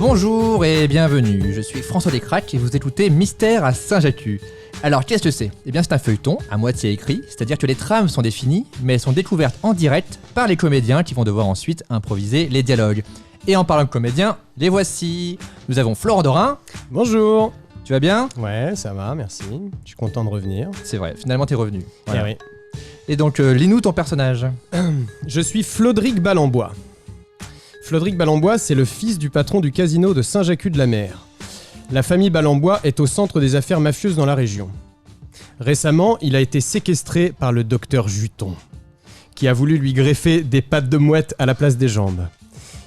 Bonjour et bienvenue, je suis François Descraques et vous écoutez Mystère à Saint-Jacques. Alors qu'est-ce que c'est ? Eh bien c'est un feuilleton à moitié écrit, c'est-à-dire que les trames sont définies, mais elles sont découvertes en direct par les comédiens qui vont devoir ensuite improviser les dialogues. Et en parlant de comédiens, les voici. Nous avons Florent Dorin. Bonjour. Tu vas bien ? Ouais, ça va, merci. Je suis content de revenir. C'est vrai, finalement t'es revenu. Voilà. Eh oui. Et donc lis-nous ton personnage. Je suis Flodric Balambois. Flodric Balambois, c'est le fils du patron du casino de Saint-Jacques-de-la-Mer. La famille Balambois est au centre des affaires mafieuses dans la région. Récemment, il a été séquestré par le docteur Juton, qui a voulu lui greffer des pattes de mouette à la place des jambes.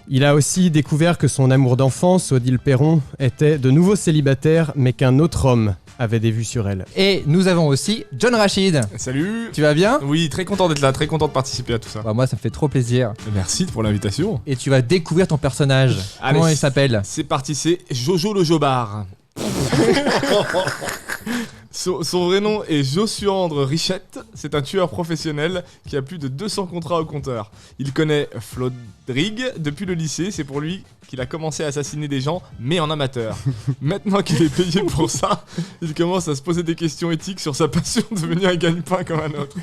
Il a aussi découvert que son amour d'enfance, Odile Perron, était de nouveau célibataire, mais qu'un autre homme avait des vues sur elle. Et nous avons aussi John Rachid. Salut. Tu vas bien ? Oui, très content d'être là, très content de participer à tout ça. Bah, moi ça me fait trop plaisir. Merci pour l'invitation. Et tu vas découvrir ton personnage. Allez, Comment il s'appelle ? C'est parti, c'est Jojo le Jobard. Son vrai nom est Josuandre Richette, c'est un tueur professionnel qui a plus de 200 contrats au compteur. Il connaît Flodrig depuis le lycée, c'est pour lui qu'il a commencé à assassiner des gens, mais en amateur. Maintenant qu'il est payé pour ça, il commence à se poser des questions éthiques sur sa passion de devenir un gagne-pain comme un autre.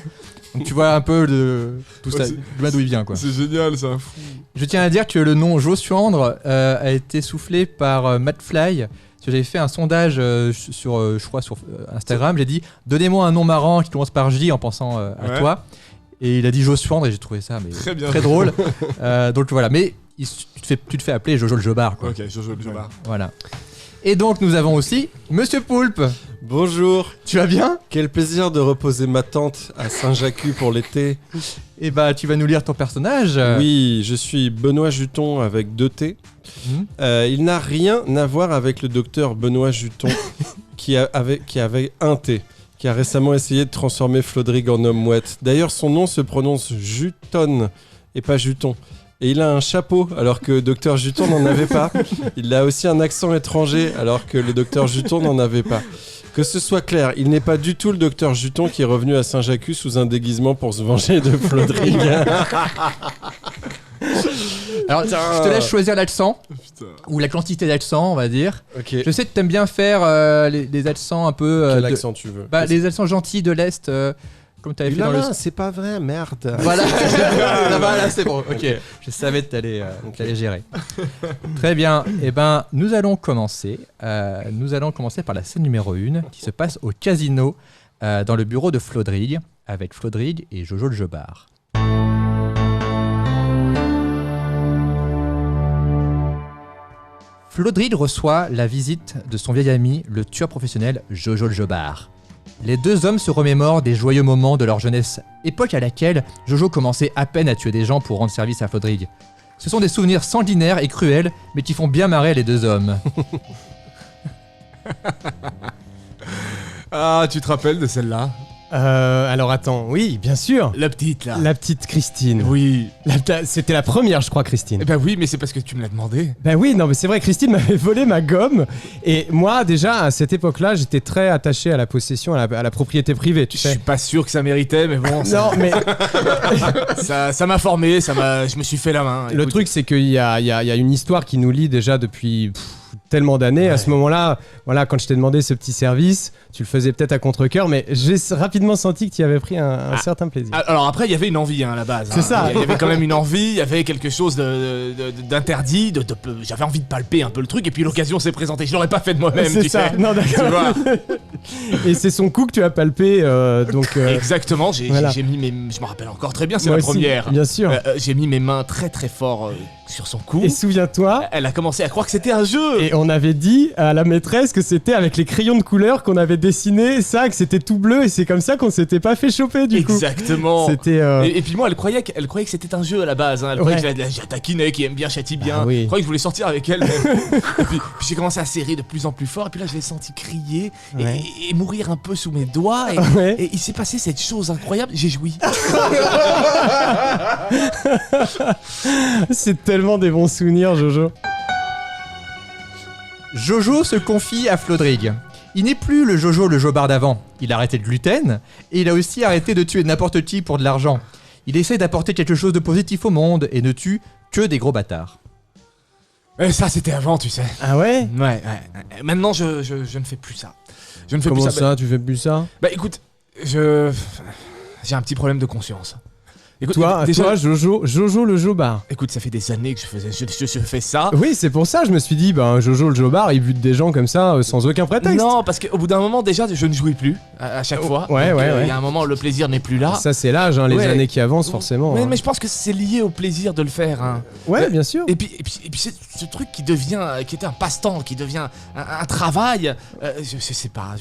Donc tu vois un peu de tout ça, d'où il vient quoi. C'est génial, c'est un fou. Je tiens à dire que le nom Josuandre a été soufflé par Matt Fly. J'avais fait un sondage sur Instagram, j'ai dit « Donnez-moi un nom marrant qui commence par J en pensant à toi ». Et il a dit Josuandre et j'ai trouvé ça très drôle. Donc voilà, mais tu te fais appeler Jojo le Jobard quoi. Ok, Jojo le Jobard. Voilà. Et donc nous avons aussi Monsieur Poulpe. Bonjour. Tu vas bien ? Quel plaisir de reposer ma tante à Saint-Jacques pour l'été. Et bah tu vas nous lire ton personnage. Oui, je suis Benoît Juton avec 2 T. Il n'a rien à voir avec le docteur Benoît Juton qui avait 1 T, qui a récemment essayé de transformer Flodrig en homme mouette. D'ailleurs, son nom se prononce Juton et pas Juton. Et il a un chapeau alors que Dr Juton n'en avait pas. Il a aussi un accent étranger alors que le Dr Juton n'en avait pas. Que ce soit clair, il n'est pas du tout le Dr Juton qui est revenu à Saint-Jacques sous un déguisement pour se venger de Flodrig. Alors, je te laisse choisir l'accent, ou la quantité d'accent, on va dire. Ok. Je sais que t'aimes bien faire les accents un peu... Quel accent tu veux ? Les accents gentils de l'Est, comme t'avais fait dans le... c'est pas vrai, merde. Voilà, voilà, c'est bon, ok. Je savais que t'allais gérer. Très bien, et ben nous allons commencer par la scène numéro 1, qui se passe au casino, dans le bureau de Flodrig, avec Flodrig et Jojo le Jobard. Flodrig reçoit la visite de son vieil ami, le tueur professionnel Jojo le Jobard. Les deux hommes se remémorent des joyeux moments de leur jeunesse, époque à laquelle Jojo commençait à peine à tuer des gens pour rendre service à Flodrig. Ce sont des souvenirs sanguinaires et cruels, mais qui font bien marrer les deux hommes. Ah, tu te rappelles de celle-là ? Alors attends, oui, bien sûr. La petite là. La petite Christine. Oui. C'était la première, je crois, Christine. Eh ben oui, mais c'est parce que tu me l'as demandé. Ben oui, non, mais c'est vrai, Christine m'avait volé ma gomme. Et moi, déjà, à cette époque-là, j'étais très attaché à la possession, à la propriété privée, tu Je sais. suis pas sûr que ça méritait, mais bon. Non, mais Ça m'a formé, je me suis fait la main. le Écoute. truc, c'est qu'il y a une histoire qui nous lie déjà depuis tellement d'années. À ce moment-là, voilà, quand je t'ai demandé ce petit service, tu le faisais peut-être à contre-cœur, mais j'ai rapidement senti que tu y avais pris un certain plaisir. Alors après, il y avait une envie à la base. C'est ça. Il y avait quand même une envie, il y avait quelque chose d'interdit. J'avais envie de palper un peu le truc, et puis l'occasion s'est présentée. Je l'aurais pas fait de moi-même, C'est tu ça. sais. Non, d'accord. Tu vois. Et c'est son cou que tu as palpé, donc. Exactement. voilà. J'ai mis je me rappelle encore très bien, c'est Moi la aussi, première. bien sûr. J'ai mis mes mains très très fort sur son cou. Et souviens-toi. Elle a commencé à croire que c'était un jeu. Et on avait dit à la maîtresse que c'était avec les crayons de couleur qu'on avait dessiné ça, que c'était tout bleu, et c'est comme ça qu'on s'était pas fait choper du coup. Exactement. C'était. Et puis moi, elle croyait que c'était un jeu à la base. Elle croyait que j'ai taquiné, qui aime bien, châtie bien. Ah oui. Je croyais que je voulais sortir avec elle. Même. et puis j'ai commencé à serrer de plus en plus fort. Et puis là, je l'ai senti crier et mourir un peu sous mes doigts. Et il s'est passé cette chose incroyable. J'ai joui. C'est tellement des bons souvenirs, Jojo. Jojo se confie à Flodrig. Il n'est plus le Jojo le Jobard d'avant. Il a arrêté le gluten et il a aussi arrêté de tuer n'importe qui pour de l'argent. Il essaie d'apporter quelque chose de positif au monde et ne tue que des gros bâtards. Ça, c'était avant, tu sais. Ah ouais? Ouais. Maintenant, je ne fais plus ça. Je ne fais Comment plus ça. ça, tu fais plus ça? Bah écoute, j'ai un petit problème de conscience. Écoute, Toi, Jojo le jobard. Écoute, ça fait des années que je fais ça. Oui, c'est pour ça, je me suis dit, Jojo le jobard, il bute des gens comme ça, sans aucun prétexte. Non, parce qu'au bout d'un moment, déjà, je ne jouis plus à chaque fois. Ouais. Il y a un moment, le plaisir n'est plus là. Ça, c'est l'âge, les Ouais. années qui avancent, forcément. Mais je pense que c'est lié au plaisir de le faire. Hein. Ouais, bien sûr. Et puis c'est ce truc qui était un passe-temps, qui devient un travail. Je sais pas.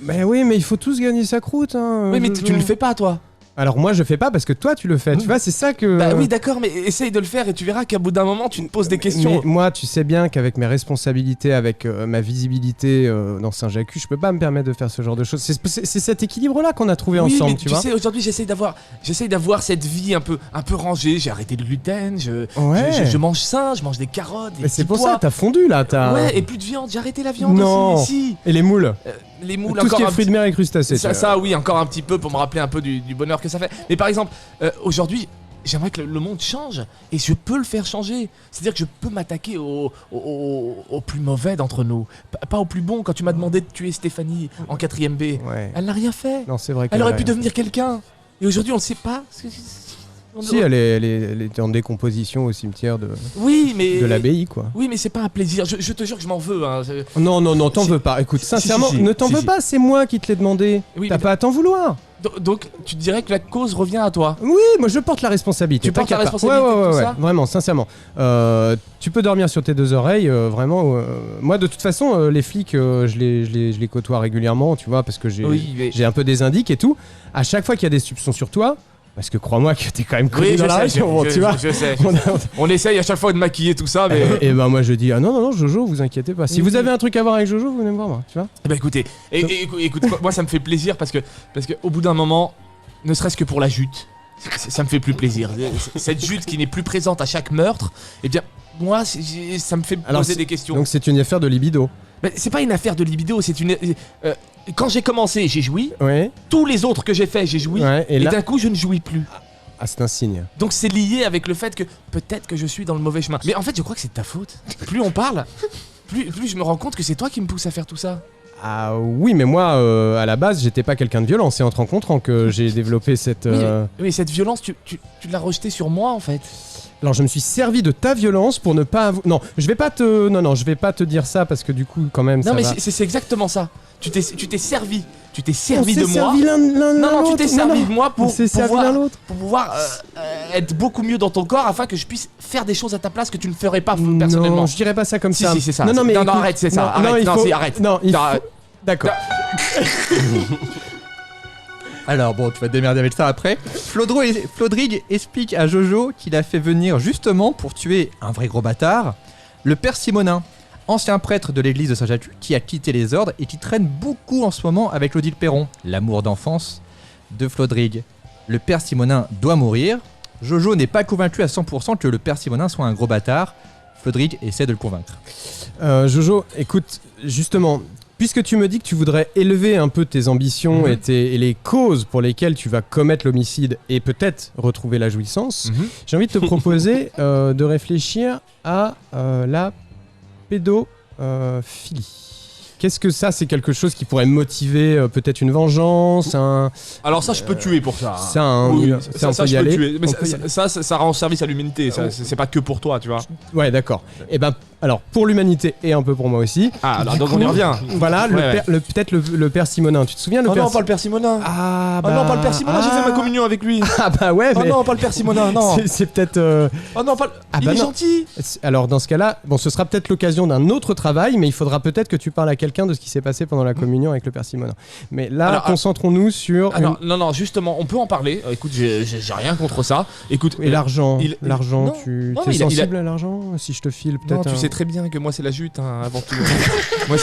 Mais oui, mais il faut tous gagner sa croûte. Hein, Oui, mais Jojo. tu ne le fais pas, toi. Alors moi, je fais pas parce que toi, tu le fais. Tu vois, c'est ça que... Bah oui, d'accord, mais essaye de le faire et tu verras qu'à bout d'un moment, tu te poses des questions. Mais moi, tu sais bien qu'avec mes responsabilités, avec ma visibilité dans Saint-Jacques, je peux pas me permettre de faire ce genre de choses. C'est cet équilibre-là qu'on a trouvé Oui, ensemble, mais tu tu vois. sais, aujourd'hui, j'essaye d'avoir cette vie un peu rangée. J'ai arrêté le gluten, Ouais. je mange sain, je mange des carottes, des Mais c'est petits pour pois. ça, t'as fondu là, t'as... Ouais, et plus de viande. J'ai arrêté la viande Non. aussi. Si. Et les moules. Les moules Tout ce encore qui est un fruits de mer et crustacés. tu vois. Ça, oui, encore un petit peu pour me rappeler un peu du bonheur que ça fait. Mais par exemple, aujourd'hui, j'aimerais que le monde change et je peux le faire changer. C'est-à-dire que je peux m'attaquer au plus mauvais d'entre nous. Pas au plus bon. Quand tu m'as demandé de tuer Stéphanie en 4ème B, Ouais. elle n'a rien fait. Non, c'est vrai Elle aurait qu'elle pu a- devenir quelqu'un. Et aujourd'hui, on ne sait pas. Si, elle est en décomposition au cimetière de Oui, mais. l'abbaye, quoi. Oui, mais c'est pas un plaisir. Je te jure que je m'en veux. Hein. Non, t'en Si. veux pas. Écoute, sincèrement, si, ne t'en si, veux si. pas, c'est moi qui te l'ai demandé. Oui, T'as mais- pas à t'en vouloir. Donc, tu dirais que la cause revient à toi. Oui, moi je porte la responsabilité. Tu portes la t'inquiète pas. responsabilité de tout Ouais, ça vraiment, sincèrement. Tu peux dormir sur tes deux oreilles, vraiment. Moi, de toute façon, les flics, je les côtoie régulièrement, tu vois, parce que Oui, mais. j'ai un peu des indices et tout. À chaque fois qu'il y a des soupçons sur toi, parce que crois-moi que t'es quand même connu Oui, dans je la sais, région, tu vois. je sais. On a- On essaye à chaque fois de maquiller tout ça, mais. Et ben moi je dis non Jojo, vous inquiétez pas. Si vous avez un truc à voir avec Jojo, vous venez me voir, moi, tu vois. Bah écoutez, écoute, moi ça me fait plaisir parce que au bout d'un moment, ne serait-ce que pour la jute, ça me fait plus plaisir. Cette jute qui n'est plus présente à chaque meurtre, eh bien moi ça me fait Alors, poser des questions. Donc c'est une affaire de libido. Mais c'est pas une affaire de libido, c'est une. Quand j'ai commencé, j'ai joui. Ouais. Tous les autres que j'ai fait, j'ai joui. Ouais. Et Et là, d'un coup, je ne jouis plus. ah c'est un signe. Donc c'est lié avec le fait que peut-être que je suis dans le mauvais chemin. Mais en fait, je crois que c'est de ta faute. Plus on parle, plus je me rends compte que c'est toi qui me pousse à faire tout ça. Ah oui, mais moi, à la base, j'étais pas quelqu'un de violent. C'est en te rencontrant que j'ai développé cette. Oui, cette violence, tu l'as rejetée sur moi en fait. Alors, je me suis servi de ta violence pour ne pas. Non, je vais pas te. Non, je vais pas te dire ça parce que du coup, quand même. Non ça mais va. c'est exactement ça. Tu t'es servi. Tu t'es On servi s'est de moi. servi l'un Non, tu t'es servi de moi On pour s'est servi l'un l'autre. pouvoir être beaucoup mieux dans ton corps afin que je puisse faire des choses à ta place que tu ne ferais pas personnellement. Non, je dirais pas ça comme Si, ça. si, c'est ça. Non, mais Non, écoute, arrête, c'est ça. non, Arrête, il non, faut- si, arrête. Non, il faut. Arrête. D'accord. Alors bon, tu vas te démerder avec ça après. Flodrig explique à Jojo qu'il a fait venir justement pour tuer un vrai gros bâtard, le père Simonin, ancien prêtre de l'église de Saint-Jacques, qui a quitté les ordres et qui traîne beaucoup en ce moment avec Odile Perron, l'amour d'enfance de Flodrig. Le père Simonin doit mourir. Jojo n'est pas convaincu à 100% que le père Simonin soit un gros bâtard. Flodrig essaie de le convaincre. Jojo, écoute, justement, puisque tu me dis que tu voudrais élever un peu tes ambitions et les causes pour lesquelles tu vas commettre l'homicide et peut-être retrouver la jouissance, j'ai envie de te proposer de réfléchir à la pédophilie. Qu'est-ce que ça, c'est quelque chose qui pourrait motiver peut-être une vengeance, Alors ça, je peux tuer pour ça. ça, un, Oui, ça, on ça, peut y je peux aller. tuer. Mais On peut y aller. ça rend service à l'humanité. C'est pas que pour toi, tu vois. Ouais, d'accord. Et ben, alors pour l'humanité et un peu pour moi aussi. Ah, alors Du donc coup, on y revient. Voilà, Ouais, peut-être le père Simonin. Tu te souviens le Oh père non, pas le père Simonin. Ah Oh non, pas le père Simonin, j'ai fait ma communion avec lui. Ah bah ouais, Oh mais non, pas le père Simonin, non. c'est peut-être. Oh non, pas le. Ah Il bah est non. gentil. Alors dans ce cas-là, bon, ce sera peut-être l'occasion d'un autre travail, mais il faudra peut-être que tu parles à quelqu'un de ce qui s'est passé pendant la communion avec le père Simonin. Mais là, Alors, concentrons-nous sur. Ah non, justement, on peut en parler. Écoute, j'ai rien contre ça. Écoute, Et l'argent, il- l'argent, non, tu non, es mais il a- sensible à l'argent? Si je te file non, peut-être. tu sais très bien que moi c'est la jute hein, avant tout. Moi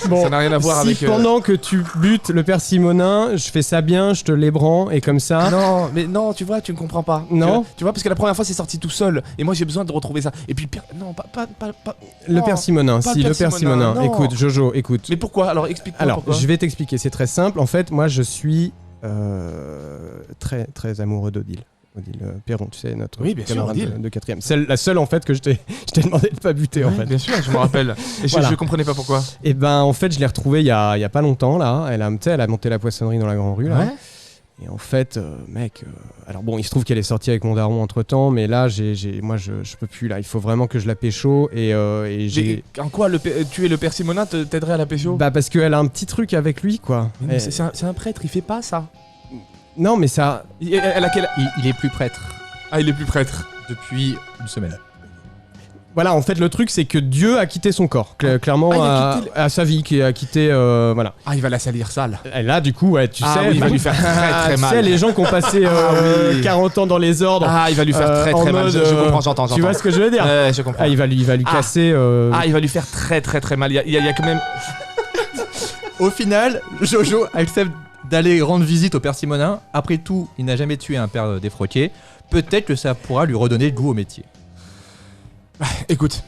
Bon, ça n'a rien à voir si avec. pendant que tu butes le père Simonin, je fais ça bien, je te l'ébranle et comme ça. Non, mais non, tu vois, tu ne comprends pas. Non. Tu vois, parce que la première fois c'est sorti tout seul, et moi j'ai besoin de retrouver ça. Et puis le pire, non, pas. Le non, père Simonin, pas si le le père père Simonin, Simonin. non. Écoute, Jojo, écoute. Mais pourquoi? Alors explique-moi Alors, pourquoi. je vais t'expliquer, c'est très simple. En fait, moi, je suis très, très amoureux d'Odile. Odile Perron, tu sais, notre Oui, bien sûr, camarade Odile. de 4ème. C'est la seule en fait que je t'ai demandé de pas buter en Ouais, fait. bien sûr, je me rappelle. Et Voilà. je comprenais pas pourquoi. Et ben en fait je l'ai retrouvée il y a pas longtemps là. Elle a monté la poissonnerie dans la grande rue là. Ouais. Et en fait, mec, alors bon, il se trouve qu'elle est sortie avec mon daron entre temps, mais là, moi, je peux plus là. Il faut vraiment que je la pécho et j'ai. En quoi tuer le persimonin t'aiderait à la pécho? Bah parce qu'elle a un petit truc avec lui quoi. Mais non, Et- c'est un prêtre, il fait pas ça. Non mais ça. Elle a quel... Il est plus prêtre Ah, il est plus prêtre. depuis une semaine. Voilà, en fait, le truc, c'est que Dieu a quitté son corps, clairement, Ah, il a quitté à sa vie, qui a quitté, voilà. Ah, il va la salir sale. Et là, du coup, ouais, tu Ah sais, oui, il va lui faire très, très tu mal. sais, les gens qui ont passé oui. 40 ans dans les ordres, Ah, il va lui faire très en très mal. mode, Je comprends, j'entends. tu vois ce que je veux dire? Je comprends. Ah, il va lui Ah. casser. Ah, il va lui faire très très très mal. Il y a quand même. Au final, Jojo accepte d'aller rendre visite au père Simonin. Après tout, il n'a jamais tué un père défroqué. Peut-être que ça pourra lui redonner le goût au métier. Écoute,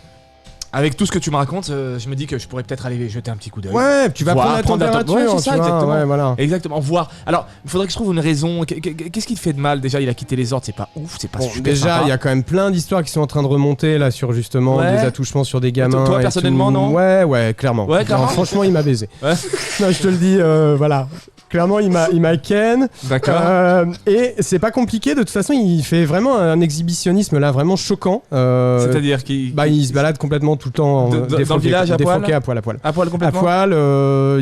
avec tout ce que tu me racontes, je me dis que je pourrais peut-être aller jeter un petit coup d'œil. Ouais, tu vas Voir, prendre la prendre la température, ouais, c'est ça, tu vois, exactement. ouais, voilà. Exactement, voir. Alors, il faudrait que je trouve une raison. Qu'est-ce qui te fait de mal? Déjà, il a quitté les ordres, c'est pas ouf, c'est pas Bon, super déjà, sympa. il y a quand même plein d'histoires qui sont en train de remonter là sur justement Ouais. des attouchements sur des gamins. Toi, et personnellement, tout. non? Ouais, clairement. Ouais, clairement. Non, franchement, il m'a baisé. Ouais. Non, je te le dis, voilà. Clairement, il m'a ken. D'accord. Et c'est pas compliqué, de toute façon, il fait vraiment un exhibitionnisme là, vraiment choquant. C'est-à-dire qu'il. Bah, il se balade complètement tout le temps Dans le défroqué, village à défroqué poil à poil, à poil. À poil À complètement. poil,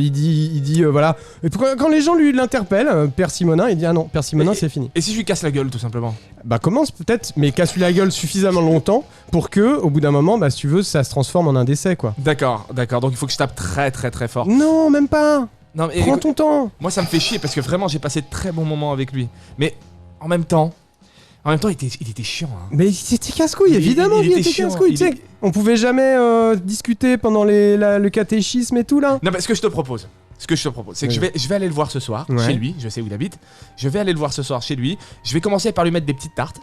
il dit voilà. Et quand les gens l'interpellent, Père Simonin, il dit ah non, Père Simonin, c'est fini. Et si je lui casse la gueule, tout simplement? Bah commence peut-être, mais casse-lui la gueule suffisamment longtemps pour que, au bout d'un moment, bah si tu veux, ça se transforme en un décès quoi. D'accord. Donc il faut que je tape très très très fort. Non, même pas. Non, mais Prends ton temps. moi ça me fait chier parce que vraiment j'ai passé de très bons moments avec lui. Mais en même temps, il était chiant. Hein. Mais c'était casse-couille, Il- évidemment il qu'il était était chiant, casse-couille. il Tu sais, est- on pouvait jamais discuter pendant le catéchisme et tout là. Non, mais ce que je te propose, c'est que je vais aller le voir ce soir Ouais. chez lui. Je sais où il habite. Je vais aller le voir ce soir chez lui. Je vais commencer par lui mettre des petites tartes.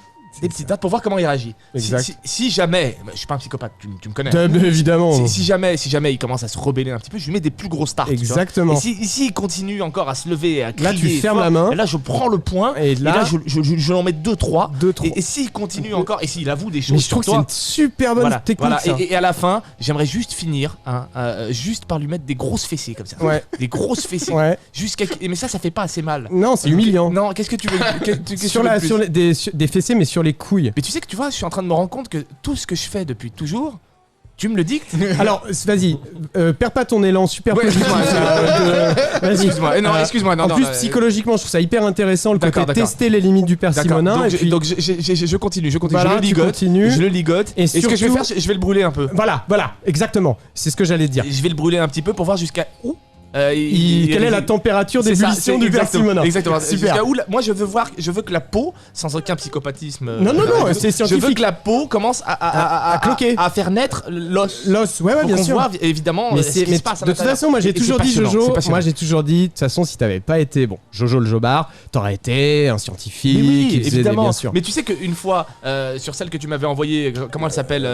Pour voir comment il réagit. Exact. Si jamais, je suis pas un psychopathe, tu me connais. Évidemment. Si jamais il commence à se rebeller un petit peu, je lui mets des plus grosses tartes. tu vois. Exactement. Et si il continue encore à se lever, et à crier, Là, tu fermes fort, la main. et là, je prends le poing. Et Et là, là, je l'en mets 2-3. 2-3. Et s'il continue encore, et s'il avoue des Mais choses je trouve sur que c'est toi. une super bonne technique Voilà. ça. Et à la fin, j'aimerais juste finir, juste par lui mettre des grosses fessées comme ça. Ouais. Des grosses fessées. Ouais. Mais ça fait pas assez mal. Non, c'est humiliant. Non, qu'est-ce que tu veux qu'est-ce que Sur tu veux de plus des fessées, mais sur les couilles. Mais tu sais que tu vois, je suis en train de me rendre compte que tout ce que je fais depuis toujours, tu me le dictes. Alors, vas-y, perds pas ton élan super Ouais, positif. Vas-y. Excuse-moi. Non, excuse-moi. Non, En non, plus, non, psychologiquement, je trouve ça hyper intéressant le D'accord, côté d'accord. tester les limites du père D'accord. Simonin. Donc, Et puis, je continue. Voilà, je le tu ligote. continues. Je le ligote. Et Et ce que je vais surtout- faire, je vais le brûler un peu. voilà, exactement. C'est ce que j'allais te dire. Je vais le brûler un petit peu pour voir jusqu'à où. Quelle est la température C'est ça, d'ébullition c'est du père exactement, Simonin? Exactement. Super. Jusqu'à où moi je veux que la peau, sans aucun psychopathisme. Non, c'est Je veux scientifique. que la peau commence À cloquer. à faire naître l'os. L'os, ouais, Pour bien qu'on sûr. voit évidemment Mais ce c'est, qui mais se passe à de toute l'intérieur. façon, moi j'ai Et toujours c'est dit passionnant, c'est Jojo. passionnant. Moi j'ai toujours dit, de toute façon, si t'avais pas été Jojo le Jobard, t'aurais été un scientifique. Mais oui, qui faisait des- évidemment. bien sûr. Mais tu sais qu'une fois, sur celle que tu m'avais envoyée, comment elle s'appelle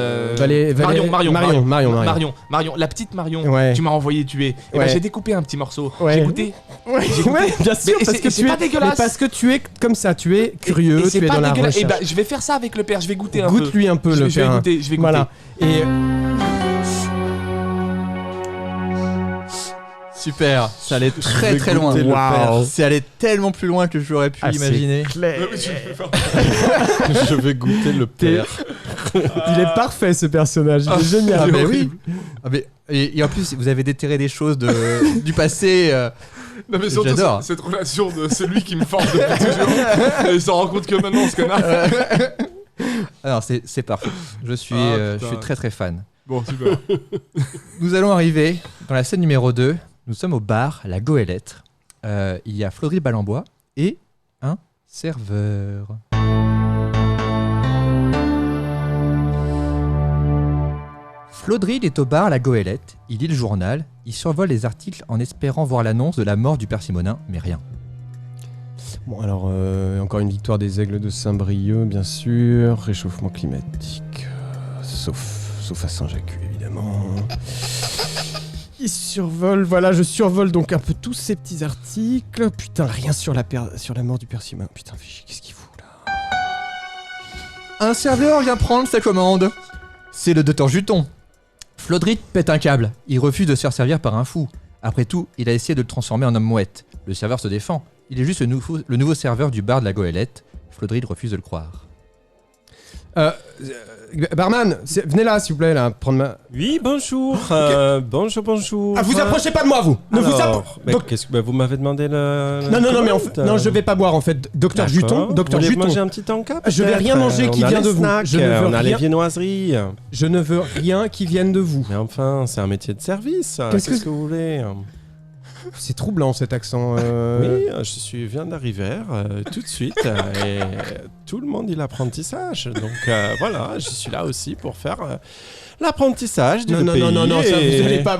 Marion, la petite Marion, Ouais. tu m'as envoyé tuer. Et Ouais. ben j'ai découpé un petit morceau. Ouais. J'ai goûté. Ouais, J'ai goûté. bien sûr, Mais parce c'est- que c'est tu pas es, dégueulasse. mais parce que tu es comme ça, tu es curieux, Et c'est tu es pas dans la dégueulasse. Et recherche. ben je vais faire ça avec le père. Je vais goûter un peu. Goûte-lui un peu Je le vais père. goûter. Je vais goûter. Voilà. Et Super, ça allait très très loin. goûter le père. C'est allé tellement plus loin que j'aurais pu Ah, c'est imaginer. clair. Je vais goûter le père. Il est parfait ce personnage, il est génial. Ah, mais horrible. oui. Ah, mais, et en plus, vous avez déterré des choses du passé. Non mais surtout J'adore. cette relation de celui qui me force depuis toujours. Et il s'en rend compte que maintenant ce connard. Alors, c'est parfait. Je suis putain. très très fan. Bon super. Nous allons arriver dans la scène numéro 2. Nous sommes au bar, la Goélette. Il y a Flodry Balambois et un serveur. Flodry est au bar, la Goélette. Il lit le journal. Il survole les articles en espérant voir l'annonce de la mort du père Simonin, mais rien. Bon alors, encore une victoire des Aigles de Saint-Brieuc, bien sûr. Réchauffement climatique, sauf à Saint-Jacques, évidemment. Il survole, voilà, je survole donc un peu tous ces petits articles. Putain, rien sur la mort du père Simonin. Putain, qu'est-ce qu'il fout là? Un serveur vient prendre sa commande. C'est le docteur Juton. Flodrig pète un câble. Il refuse de se faire servir par un fou. Après tout, il a essayé de le transformer en homme mouette. Le serveur se défend. Il est juste le nouveau serveur du bar de la Goélette. Flodrig refuse de le croire. Barman, venez là, s'il vous plaît, là, prendre ma... Oui, bonjour. Bonjour. Ah, vous approchez pas de moi, vous. Ne vous mais qu'est-ce que vous m'avez demandé le... Non, mais en fait, non, je vais pas boire, en fait. Docteur Juton, Docteur Vous voulez Juton. manger un petit encas? Je vais rien manger qui vient de vous. On a les viennoiseries. Je ne veux rien qui vienne de vous. Mais enfin, c'est un métier de service. Qu'est-ce que vous voulez? C'est troublant, cet accent. Oui, viens d'arriver tout de suite et tout le monde dit l'apprentissage. Donc voilà, je suis là aussi pour faire l'apprentissage du pays. Non, ça, vous allez pas.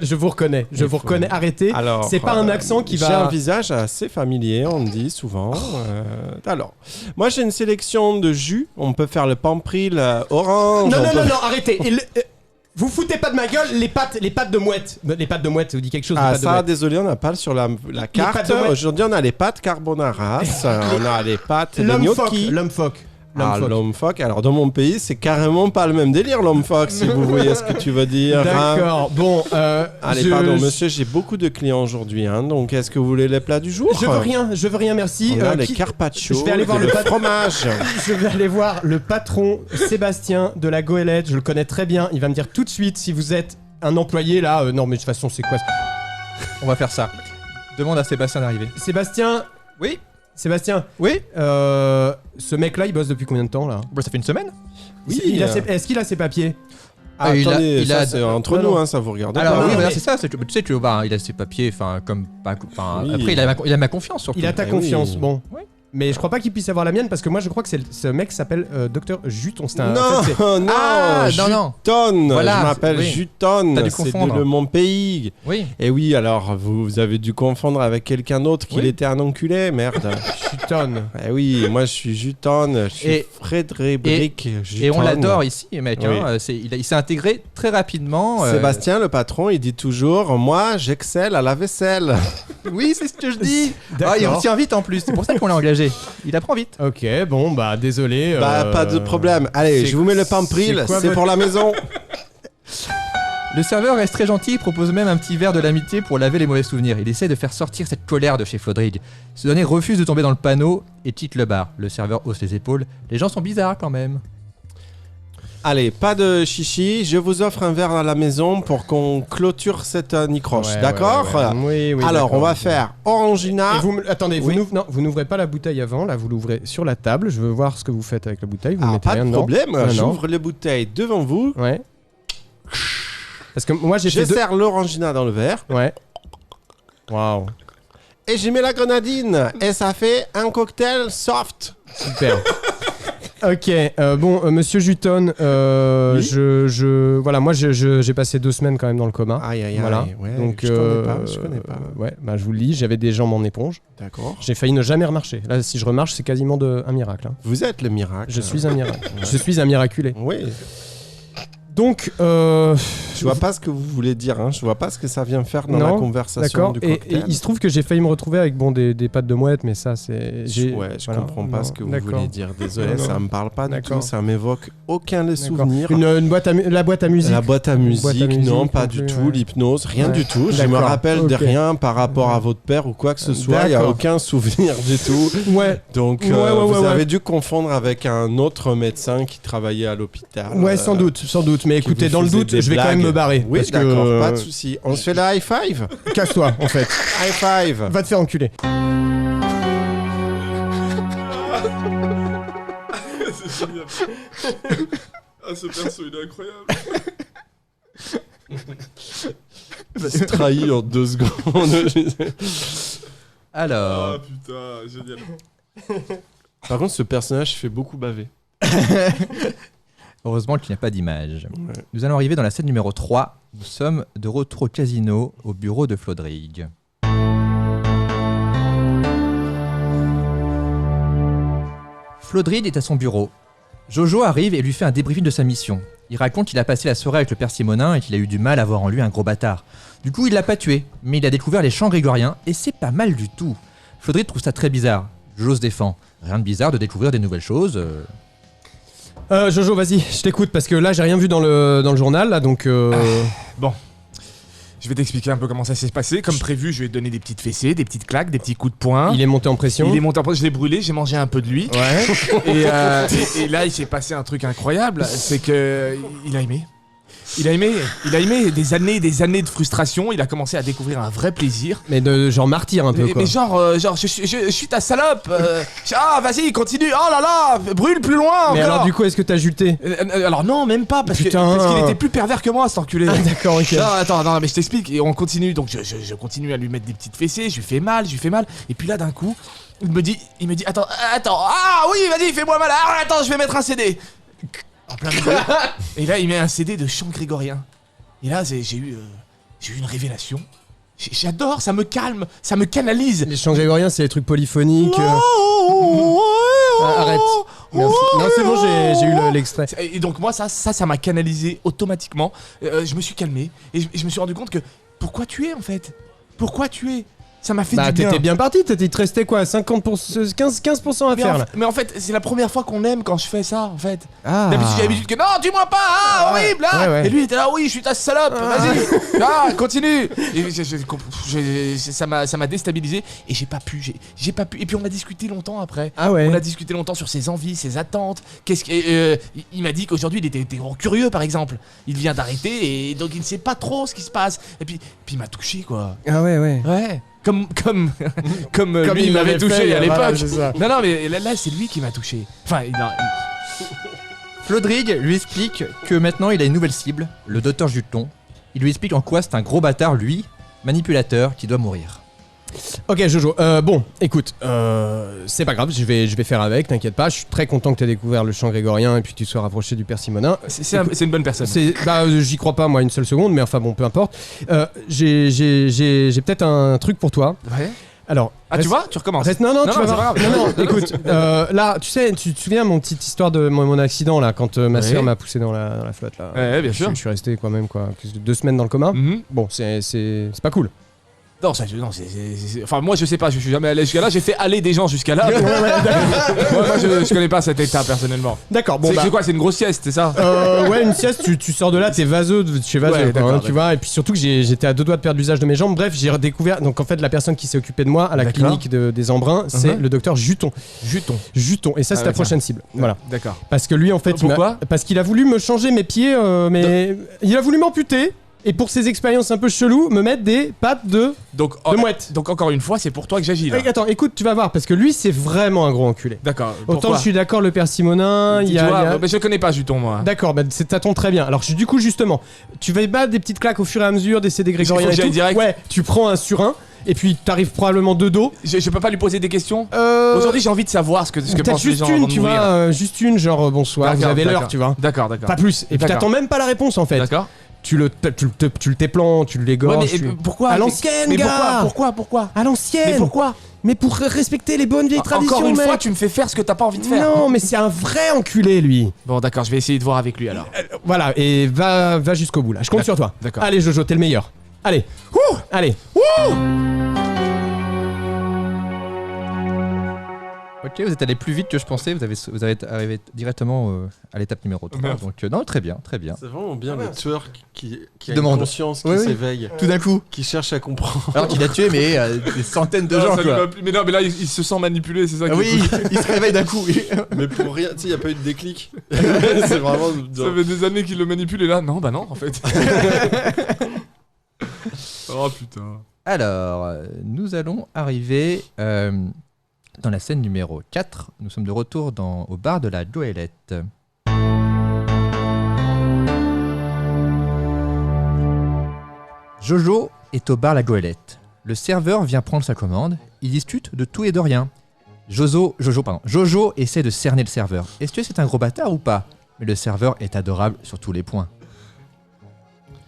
Je vous reconnais. Je vous reconnais. Arrêtez. Alors, c'est pas un accent qui va. J'ai un visage assez familier, on me dit souvent. Alors, moi j'ai une sélection de jus. On peut faire le Pampril orange. Non, arrêtez. Vous foutez pas de ma gueule, les pâtes de mouette. Les pâtes de mouette, ça vous dit quelque chose? Ah ça, désolé, on n'a pas sur la carte. Aujourd'hui, on a les pâtes carbonara, on a les pâtes de gnocchi. L'homme phoque. L'homme phoque. Alors, dans mon pays, c'est carrément pas le même délire, l'homme phoque, si vous voyez ce que tu veux dire. D'accord, bon. Allez, pardon, monsieur, j'ai beaucoup de clients aujourd'hui, donc est-ce que vous voulez les plats du jour? Je veux rien, merci. On a les carpaccio, je vais aller voir le fromage. Je vais aller voir le patron Sébastien de la Goélette, je le connais très bien. Il va me dire tout de suite si vous êtes un employé là. Non, mais de toute façon, c'est quoi? On va faire ça. Demande à Sébastien d'arriver. Sébastien? Oui. Sébastien? Oui. Ce mec-là, il bosse depuis combien de temps là? Bah, ça fait une semaine. Oui. Est-ce qu'il a ses papiers? Ah, attendez, c'est entre nous, ça vous regarde. Alors pas. oui, Non, mais- c'est ça. Tu sais que il a ses papiers, comme pas. Oui. Après, il a ma confiance surtout. Il a ta Eh confiance, oui. bon. Oui. Mais je crois pas qu'il puisse avoir la mienne parce que moi je crois que ce mec s'appelle Docteur Juton. Non, non. Juton. Voilà, Je m'appelle oui. Juton. T'as dû C'est confondre. de mon pays. Oui. Et oui, alors vous avez dû confondre avec quelqu'un d'autre qu'il Oui. était un enculé, merde. Juton. Eh oui, moi je suis Juton, je suis Et- Frédéric Juton. Et on l'adore ici, mec. Oui. Il s'est intégré très rapidement. Sébastien, le patron, il dit toujours moi j'excelle à la vaisselle. Oui, c'est ce que je dis. D'accord. Il retient vite en plus. C'est pour ça qu'on l'a engagé. Il apprend vite. Ok, bon bah désolé. Bah pas de problème. Allez, je vous mets le Pampril, c'est quoi c'est votre- pour la maison. Le serveur reste très gentil, il propose même un petit verre de l'amitié pour laver les mauvais souvenirs. Il essaie de faire sortir cette colère de chez Flodrig. Ce dernier refuse de tomber dans le panneau et quitte le bar. Le serveur hausse les épaules. Les gens sont bizarres quand même. Allez, pas de chichi, je vous offre un verre à la maison pour qu'on clôture cette nicroche, Ouais, d'accord? Oui, oui. Alors, d'accord, on va ok. faire Orangina. Et attendez, Oui. vous n'ouvrez pas la bouteille avant, là vous l'ouvrez sur la table. Je veux voir ce que vous faites avec la bouteille. Vous Ah, mettez pas rien de dedans. problème, Non, non. j'ouvre les bouteilles devant vous, Ouais. Parce que moi j'ai je fait deux. sers l'Orangina dans le verre, Ouais. Waouh. et j'y mets la grenadine, et ça fait un cocktail soft. Super. Ok, monsieur Juton, Oui. voilà, moi j'ai passé 2 semaines quand même dans le coma. Aïe, aïe, Voilà. aïe, ouais, Donc, je connais pas. Ouais, bah je vous le dis, j'avais des jambes en éponge. D'accord. J'ai failli ne jamais remarcher. Là, si je remarche, c'est quasiment un miracle. Hein. Vous êtes le miracle. Je suis un miracle. Je suis un miraculé. Oui, Donc, je vois pas ce que vous voulez dire, hein. Je vois pas ce que ça vient faire dans Non, la conversation d'accord. du Et cocktail. il se trouve que j'ai failli me retrouver avec des pâtes de mouette, mais ça c'est. Ouais, je voilà. comprends pas Non, ce que vous d'accord. voulez dire. Désolé, Non, non. ça me parle pas du D'accord. tout. Ça m'évoque aucun des D'accord. souvenirs. Une boîte la boîte à musique. La boîte à musique, non, pas non du plus, tout. ouais. L'hypnose, rien Ouais. du tout. Je me D'accord, rappelle de ok. rien par rapport à votre père ou quoi que ce soit. Il n'y a D'accord. aucun souvenir du tout. Ouais. Donc, Ouais, vous ouais. avez dû confondre avec un autre médecin qui travaillait à l'hôpital. Ouais, sans doute. Mais qui écoutez, vous dans le faisait doute, des je vais quand même blagues. me barrer. Oui, parce que, d'accord, pas de souci. On se fait la high five. Casse-toi, en fait. High five. Va te faire enculer. C'est génial. Ah, ce perso, il est incroyable. Il se trahit en 2 secondes. Alors, Ah, putain, génial. Par contre, ce personnage fait beaucoup baver. heureusement qu'il n'y a pas d'image. Ouais. Nous allons arriver dans la scène numéro 3. Nous sommes de retour au casino, au bureau de Flodrig. Flodrig est à son bureau. Jojo arrive et lui fait un débriefing de sa mission. Il raconte qu'il a passé la soirée avec le père Simonin et qu'il a eu du mal à voir en lui un gros bâtard. Du coup, il l'a pas tué, mais il a découvert les chants grégoriens et c'est pas mal du tout. Flodrig trouve ça très bizarre. Jojo se défend. Rien de bizarre de découvrir des nouvelles choses. Jojo, vas-y, je t'écoute parce que là j'ai rien vu dans le journal là donc. Bon. Je vais t'expliquer un peu comment ça s'est passé. Comme prévu, je vais te donner des petites fessées, des petites claques, des petits coups de poing. Il est monté en pression. Il est monté en pression, je l'ai brûlé, j'ai mangé un peu de lui. Ouais. Et là, il s'est passé un truc incroyable, c'est que il a aimé. Il a aimé des années de frustration. Il a commencé à découvrir un vrai plaisir. Mais de genre martyr un peu quoi. Mais genre, je suis ta salope. Ah, vas-y, continue. Oh là là, brûle plus loin. Mais encore. alors du coup, est-ce que t'as juté? Alors non, même pas, parce qu'il était plus pervers que moi, cet enculé. Ah d'accord, ok. Non, attends, non, mais je t'explique. Et on continue. Donc je continue à lui mettre des petites fessées. Je lui fais mal. Et puis là, d'un coup, il me dit, attends. Ah oui, vas-y, fais-moi mal. Ah, attends, je vais mettre un CD. En plein milieu. Et là, il met un CD de chant grégorien. Et là, j'ai eu une révélation. J'adore, ça me calme, ça me canalise. Les chants grégoriens, c'est les trucs polyphoniques. Arrête. Merci. Non, c'est bon, j'ai eu l'extrait. Et donc moi, ça m'a canalisé automatiquement. Je me suis calmé et je me suis rendu compte que pourquoi tuer en fait? Pourquoi tuer? Ça m'a fait du bien. T'étais bien parti, il te restait quoi, 50%, 15% à faire là. Mais en fait, c'est la première fois qu'on aime quand je fais ça en fait. Ah. D'habitude, j'ai l'habitude que non, tue-moi pas, horrible là. Ouais. Et lui il était là, oui, je suis ta salope, vas-y, continue. Et ça m'a déstabilisé et j'ai pas pu. Et puis on a discuté longtemps après. Ah ouais. On a discuté longtemps sur ses envies, ses attentes. Il m'a dit qu'aujourd'hui il était curieux par exemple. Il vient d'arrêter et donc il ne sait pas trop ce qui se passe. Et puis il m'a touché quoi. Ah ouais. Ouais. Comme lui il m'avait touché fait, à l'époque. voilà, c'est ça. Non, mais là c'est lui qui m'a touché. Enfin, Flodrig lui explique que maintenant il a une nouvelle cible, le docteur Juton. Il lui explique en quoi c'est un gros bâtard, lui, manipulateur, qui doit mourir. Ok Jojo, bon, écoute, c'est pas grave, je vais faire avec, t'inquiète pas, je suis très content que t'aies découvert le chant grégorien et puis tu sois rapproché du père Simonin. c'est une bonne personne. J'y crois pas moi une seule seconde, mais enfin bon, peu importe. J'ai peut-être un truc pour toi. Ouais. Alors, tu vois, tu recommences. Non, tu vas c'est voir. pas grave. Non, écoute, là, tu sais, tu te souviens mon petite histoire de mon accident là, quand ma sœur m'a poussé dans la flotte là. Ouais, bien sûr. Je suis resté quand même 2 semaines dans le coma. Mhm. Bon, c'est pas cool. Non, enfin, moi je sais pas, je suis jamais allé jusqu'à là, j'ai fait aller des gens jusqu'à là. moi je connais pas cet état personnellement. D'accord, bon. C'est quoi, c'est une grosse sieste, c'est ça? Ouais, une sieste, tu sors de là, t'es vaseux de chez vaseux, Ouais, d'accord, tu vois. Et puis surtout que j'étais à 2 doigts de perdre l'usage de mes jambes. Bref, j'ai redécouvert. Donc en fait, la personne qui s'est occupée de moi à la clinique des Embruns, c'est le docteur Juton. Juton. Et ça, c'est ta prochaine cible. Voilà. D'accord. Parce que lui, en fait, pourquoi? Parce qu'il a voulu me changer mes pieds, mais il a voulu m'amputer. Et pour ces expériences un peu cheloues, me mettre des pattes de mouette. Donc encore une fois, c'est pour toi que j'agis là. Attends, écoute, tu vas voir, parce que lui, c'est vraiment un gros enculé. D'accord. Autant je suis d'accord, le père Simonin, Mais je connais pas Juton, moi. D'accord, ça tombe très bien. Alors du coup, justement, tu vas battre des petites claques au fur et à mesure, des CD grégoriens et tout. Direct. Ouais, tu prends un sur un. Et puis t'arrives probablement de dos. Je peux pas lui poser des questions. Aujourd'hui j'ai envie de savoir ce que pensent les gens avant de tu mourir. vois, juste une, genre bonsoir, vous avez l'heure, tu vois. D'accord. Pas plus. Et puis t'attends même pas la réponse en fait. D'accord. Tu le t'éplantes, tu l'égorges. Ouais, mais pourquoi? À l'ancienne, mais gars. Pourquoi? À l'ancienne. Mais pourquoi? Mais pour respecter les bonnes vieilles traditions. Encore une mec. fois, tu me fais faire ce que t'as pas envie de faire. Non, mais c'est un vrai enculé, lui. Bon, d'accord, je vais essayer de voir avec lui alors. Voilà, et va jusqu'au bout là. Je compte sur toi. D'accord. Allez, Jojo, t'es le meilleur. Allez. Allez. Ok, vous êtes allé plus vite que je pensais, vous avez arrivé directement à l'étape numéro 3. Merde. Donc non, très bien. C'est vraiment bien le tueur qui a demande. une conscience, qui Oui. s'éveille, Tout d'un coup. qui cherche à comprendre. Alors qu'il a tué des centaines de gens ça lui quoi. va plus. Mais non, mais là il se sent manipulé, c'est ça qui est Oui, cool. il se réveille d'un coup. Mais pour rien, tu sais, il n'y a pas eu de déclic. C'est vraiment. Ça fait des années qu'il le manipule et là, non, bah non, en fait. Oh putain. Alors, nous allons arriver dans la scène numéro 4. Nous sommes de retour au bar de la Goélette. Jojo est au bar La Goélette. Le serveur vient prendre sa commande. Il discute de tout et de rien. Jojo essaie de cerner le serveur. Est-ce que c'est un gros bâtard ou pas? Mais le serveur est adorable sur tous les points.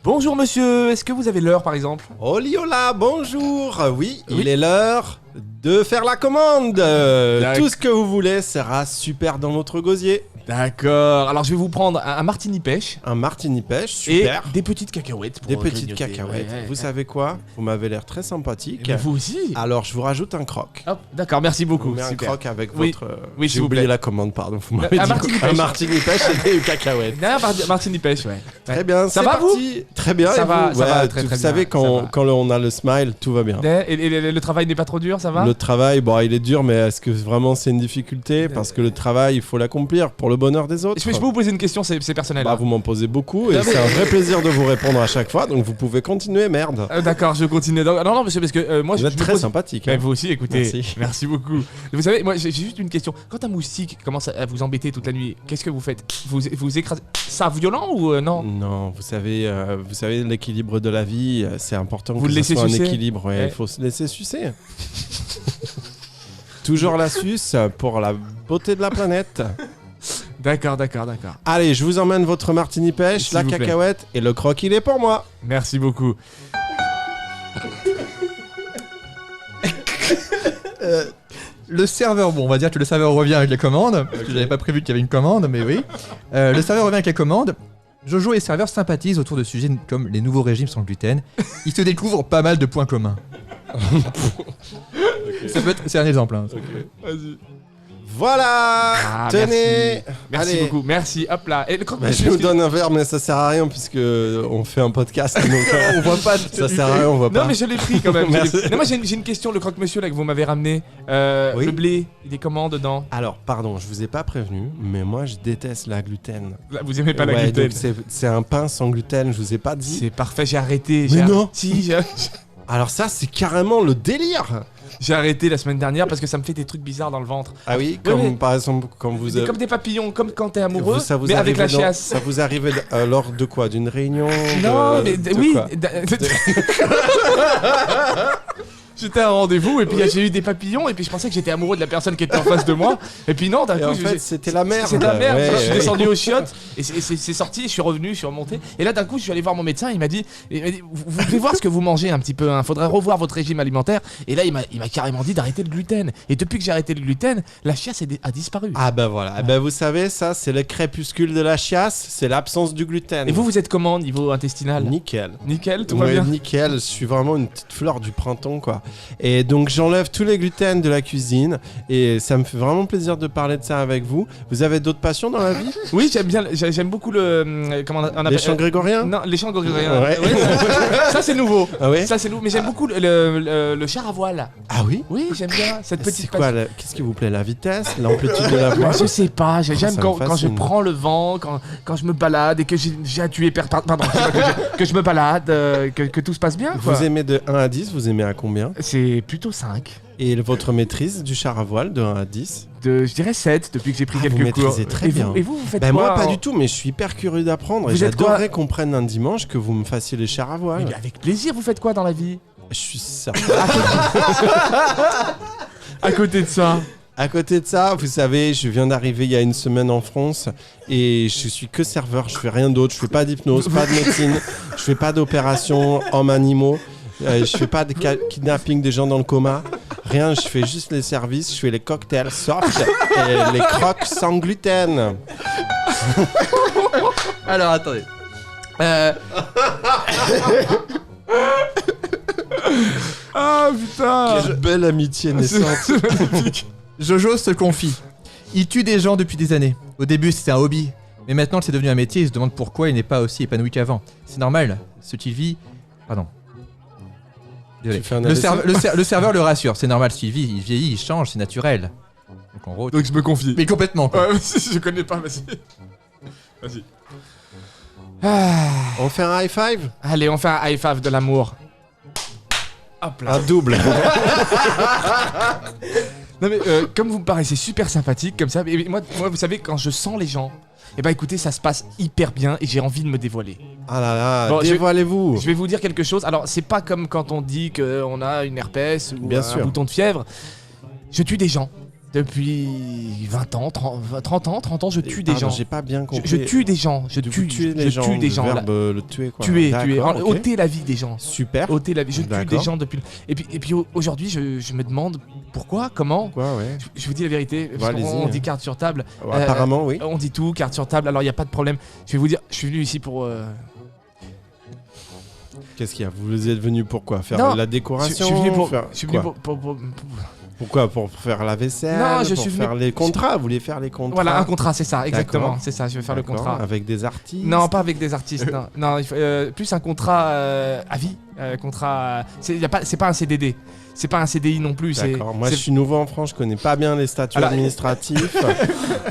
Bonjour monsieur, est-ce que vous avez l'heure par exemple? Oliola, bonjour. Oui, il est l'heure de faire la commande. D'accord. Tout ce que vous voulez sera super dans votre gosier. D'accord. Alors je vais vous prendre un martini pêche Un martini pêche, et super. des petites cacahuètes. Pour Des petites grignoter. cacahuètes. Ouais, Vous ouais. savez quoi? Vous m'avez l'air très sympathique. Et ben, vous aussi. Alors, je vous rajoute un croc. Hop, d'accord, merci Je vous beaucoup. mets un Super. croc avec Oui. votre... Oui, J'ai s'il vous oublié plaît. la commande, pardon. Vous m'avez Un dit martini quoi? pêche. Un martini pêche et des cacahuètes. Non, martini pêche, ouais. Très bien, Ça c'est va, parti. Très bien. Ça et va, vous ça va, Ouais, très, Vous très savez, bien, ça va. quand on a le smile, tout va bien. Et le travail n'est pas trop dur, ça va? Le travail, bon, il est dur, mais est-ce que vraiment c'est une difficulté? Parce que le travail, il faut l'accomplir pour le bonheur des autres. Je peux vous poser une question, c'est personnel. Bah, hein. vous m'en posez beaucoup et Non, mais- c'est un vrai plaisir de vous répondre à chaque fois, donc vous pouvez continuer, merde. D'accord, je continue. Non, monsieur, parce que moi, Vous je êtes me très pose- sympathique. Mais hein. vous aussi, écoutez. Merci. Beaucoup. Vous savez, moi, j'ai juste une question. Quand un moustique commence à vous embêter toute la nuit, qu'est-ce que vous faites? Vous écrasez. Ça violent ou non? Non, vous savez l'équilibre de la vie, c'est important Vous que le ce laissez soit un sucer équilibre. Ouais, Ouais. il faut se laisser sucer. Toujours la suce pour la beauté de la planète. D'accord. Allez, je vous emmène votre martini pêche, S'il la vous plaît. cacahuète et le croc, il est pour moi. Merci beaucoup. Le serveur, bon, on va dire que le serveur revient avec la commande, parce que j'avais pas prévu qu'il y avait une commande, mais oui. Le serveur revient avec la commande. Jojo et les serveurs sympathisent autour de sujets comme les nouveaux régimes sans gluten. Ils se découvrent pas mal de points communs. C'est un exemple. Hein. Vas-y. Voilà. Ah, Tenez. Merci Allez. beaucoup. Merci. Hop là. Et le croque Bah, je vous donne un verre, mais ça sert à rien puisque on fait un podcast, donc On voit pas. ça sert à rien, on voit Non pas. mais je l'ai pris quand même. je l'ai Merci. pris. Non, moi j'ai une question. Le croque-monsieur là que vous m'avez ramené, Oui. le blé, il est comment dedans? Alors, pardon, je vous ai pas prévenu, mais moi je déteste la gluten. Là, vous aimez pas la Ouais, gluten? donc c'est un pain sans gluten, je vous ai pas dit. C'est parfait. J'ai arrêté. Mais j'ai non. Si, Alors ça, c'est carrément le délire. j'ai arrêté la semaine dernière parce que ça me fait des trucs bizarres dans le ventre. Ah oui, comme oui. par exemple quand vous C'est comme des papillons, comme quand t'es amoureux, ça vous mais avec arrive la chiasse. Ça vous arrive lors de quoi? D'une réunion? Non, mais de oui. quoi J'étais à un rendez-vous et puis j'ai eu des papillons et puis je pensais que j'étais amoureux de la personne qui était en face de moi et puis non, d'un Et coup en j'ai- fait, c'était la merde. C'est de la merde. Ouais, Je suis ouais. descendu aux chiottes et c'est sorti. Je suis revenu, je suis remonté. Et là, d'un coup, je suis allé voir mon médecin. Il m'a dit, vous devez voir ce que vous mangez un petit peu. Hein. Faudrait revoir votre régime alimentaire. Et là, il m'a carrément dit d'arrêter le gluten. Et depuis que j'ai arrêté le gluten, la chiasse a disparu. Ah bah voilà, Eh ben, vous savez, ça c'est le crépuscule de la chiasse, c'est l'absence du gluten. Et vous êtes comment niveau intestinal? Nickel. Nickel, tout va Ouais, bien. nickel, je suis vraiment une petite fleur du printemps quoi. Et donc j'enlève tous les gluten de la cuisine et ça me fait vraiment plaisir de parler de ça avec vous. Vous avez d'autres passions dans la vie? Oui, j'aime bien. J'aime beaucoup le comment on appelle Les chants grégoriens? Non, les chants grégoriens. Ouais. Ça c'est nouveau. Ah ouais? Ça c'est nouveau. Mais j'aime beaucoup le char à voile. Ah oui? Oui, j'aime bien cette C'est petite. quoi, qu'est-ce qui vous plaît? La vitesse? L'amplitude de la voix? Je sais pas, j'aime ça me quand je fascine. prends le vent, quand je me balade et que j'ai à tuer pardon, que je me balade, que tout se passe bien. quoi. Vous aimez de 1 à 10, vous aimez à combien? C'est plutôt 5. Et votre maîtrise du char à voile de 1 à 10? Je dirais 7 depuis que j'ai pris Ah, vous quelques cours. maîtrisez très et bien. Vous, et vous faites Ben quoi moi pas en- du tout, mais je suis hyper curieux d'apprendre et Vous êtes quoi j'adorerais qu'on prenne un dimanche que vous me fassiez les chars à voile. Mais avec plaisir, vous faites quoi dans la vie? Je suis certain. À côté de ça. À côté de ça, vous savez, je viens d'arriver il y a une semaine en France et je suis que serveur, je fais rien d'autre, je fais pas d'hypnose, pas de médecine, je fais pas d'opération hommes animaux, je fais pas de kidnapping des gens dans le coma, rien, je fais juste les services, je fais les cocktails soft et les crocs sans gluten. Alors attendez. Ah putain. Quelle belle amitié naissante. Jojo se confie. Il tue des gens depuis des années. Au début, c'était un hobby. Mais maintenant que c'est devenu un métier, il se demande pourquoi il n'est pas aussi épanoui qu'avant. C'est normal. Ce qu'il vit. Pardon. Désolé. Tu fais un Le, AVC? le serveur le rassure. C'est normal ce qu'il vit. Il vieillit, il change, c'est naturel. Donc en gros. Donc je me confie. Mais complètement quoi. Ouais, je connais pas, vas-y. Vas-y. On fait un high five? Allez, on fait un high five de l'amour. Hop là. Un double. Non mais comme vous me paraissez super sympathique comme ça, et moi vous savez quand je sens les gens, et bah écoutez ça se passe hyper bien et j'ai envie de me dévoiler. Ah là là, Bon, dévoilez-vous. Je vais vous dire quelque chose. Alors c'est pas comme quand on dit qu'on a une herpès ou Bien un sûr. bouton de fièvre. Je tue des gens. Depuis 20 ans, 30 ans, je tue des Pardon, gens. j'ai pas bien compris. Je tue des gens. Je tue les gens. tue des gens. Le là. verbe, le tuer quoi. Tuer. D'accord, ok. Ôter la vie des gens. Super. Ôter la vie. Je tue D'accord. des gens depuis. Et puis aujourd'hui, je me demande pourquoi, comment. Quoi, ouais. Je vous dis la vérité. Parce allez-y, on hein. dit carte sur table. Apparemment, oui. On dit tout, carte sur table. Alors il y a pas de problème. Je vais vous dire, je suis venu ici pour. Qu'est-ce qu'il y a? Vous êtes venu pour quoi? Faire Non, la Je décoration? suis venu pour. faire Je suis venu quoi? pour- Pourquoi? Pour faire la vaisselle? Non, je pour suis venu- faire les contrats? Vous voulez faire les contrats? Voilà, un contrat, c'est ça, exactement. D'accord. C'est ça, je vais faire le D'accord. contrat. Avec des artistes? Non, pas avec des artistes, non. Non, il faut, plus un contrat à vie. Contrat. C'est pas un CDD. C'est pas un CDI non plus. D'accord. Moi, c'est- je suis nouveau en France, je connais pas bien les statuts Alors- administratifs.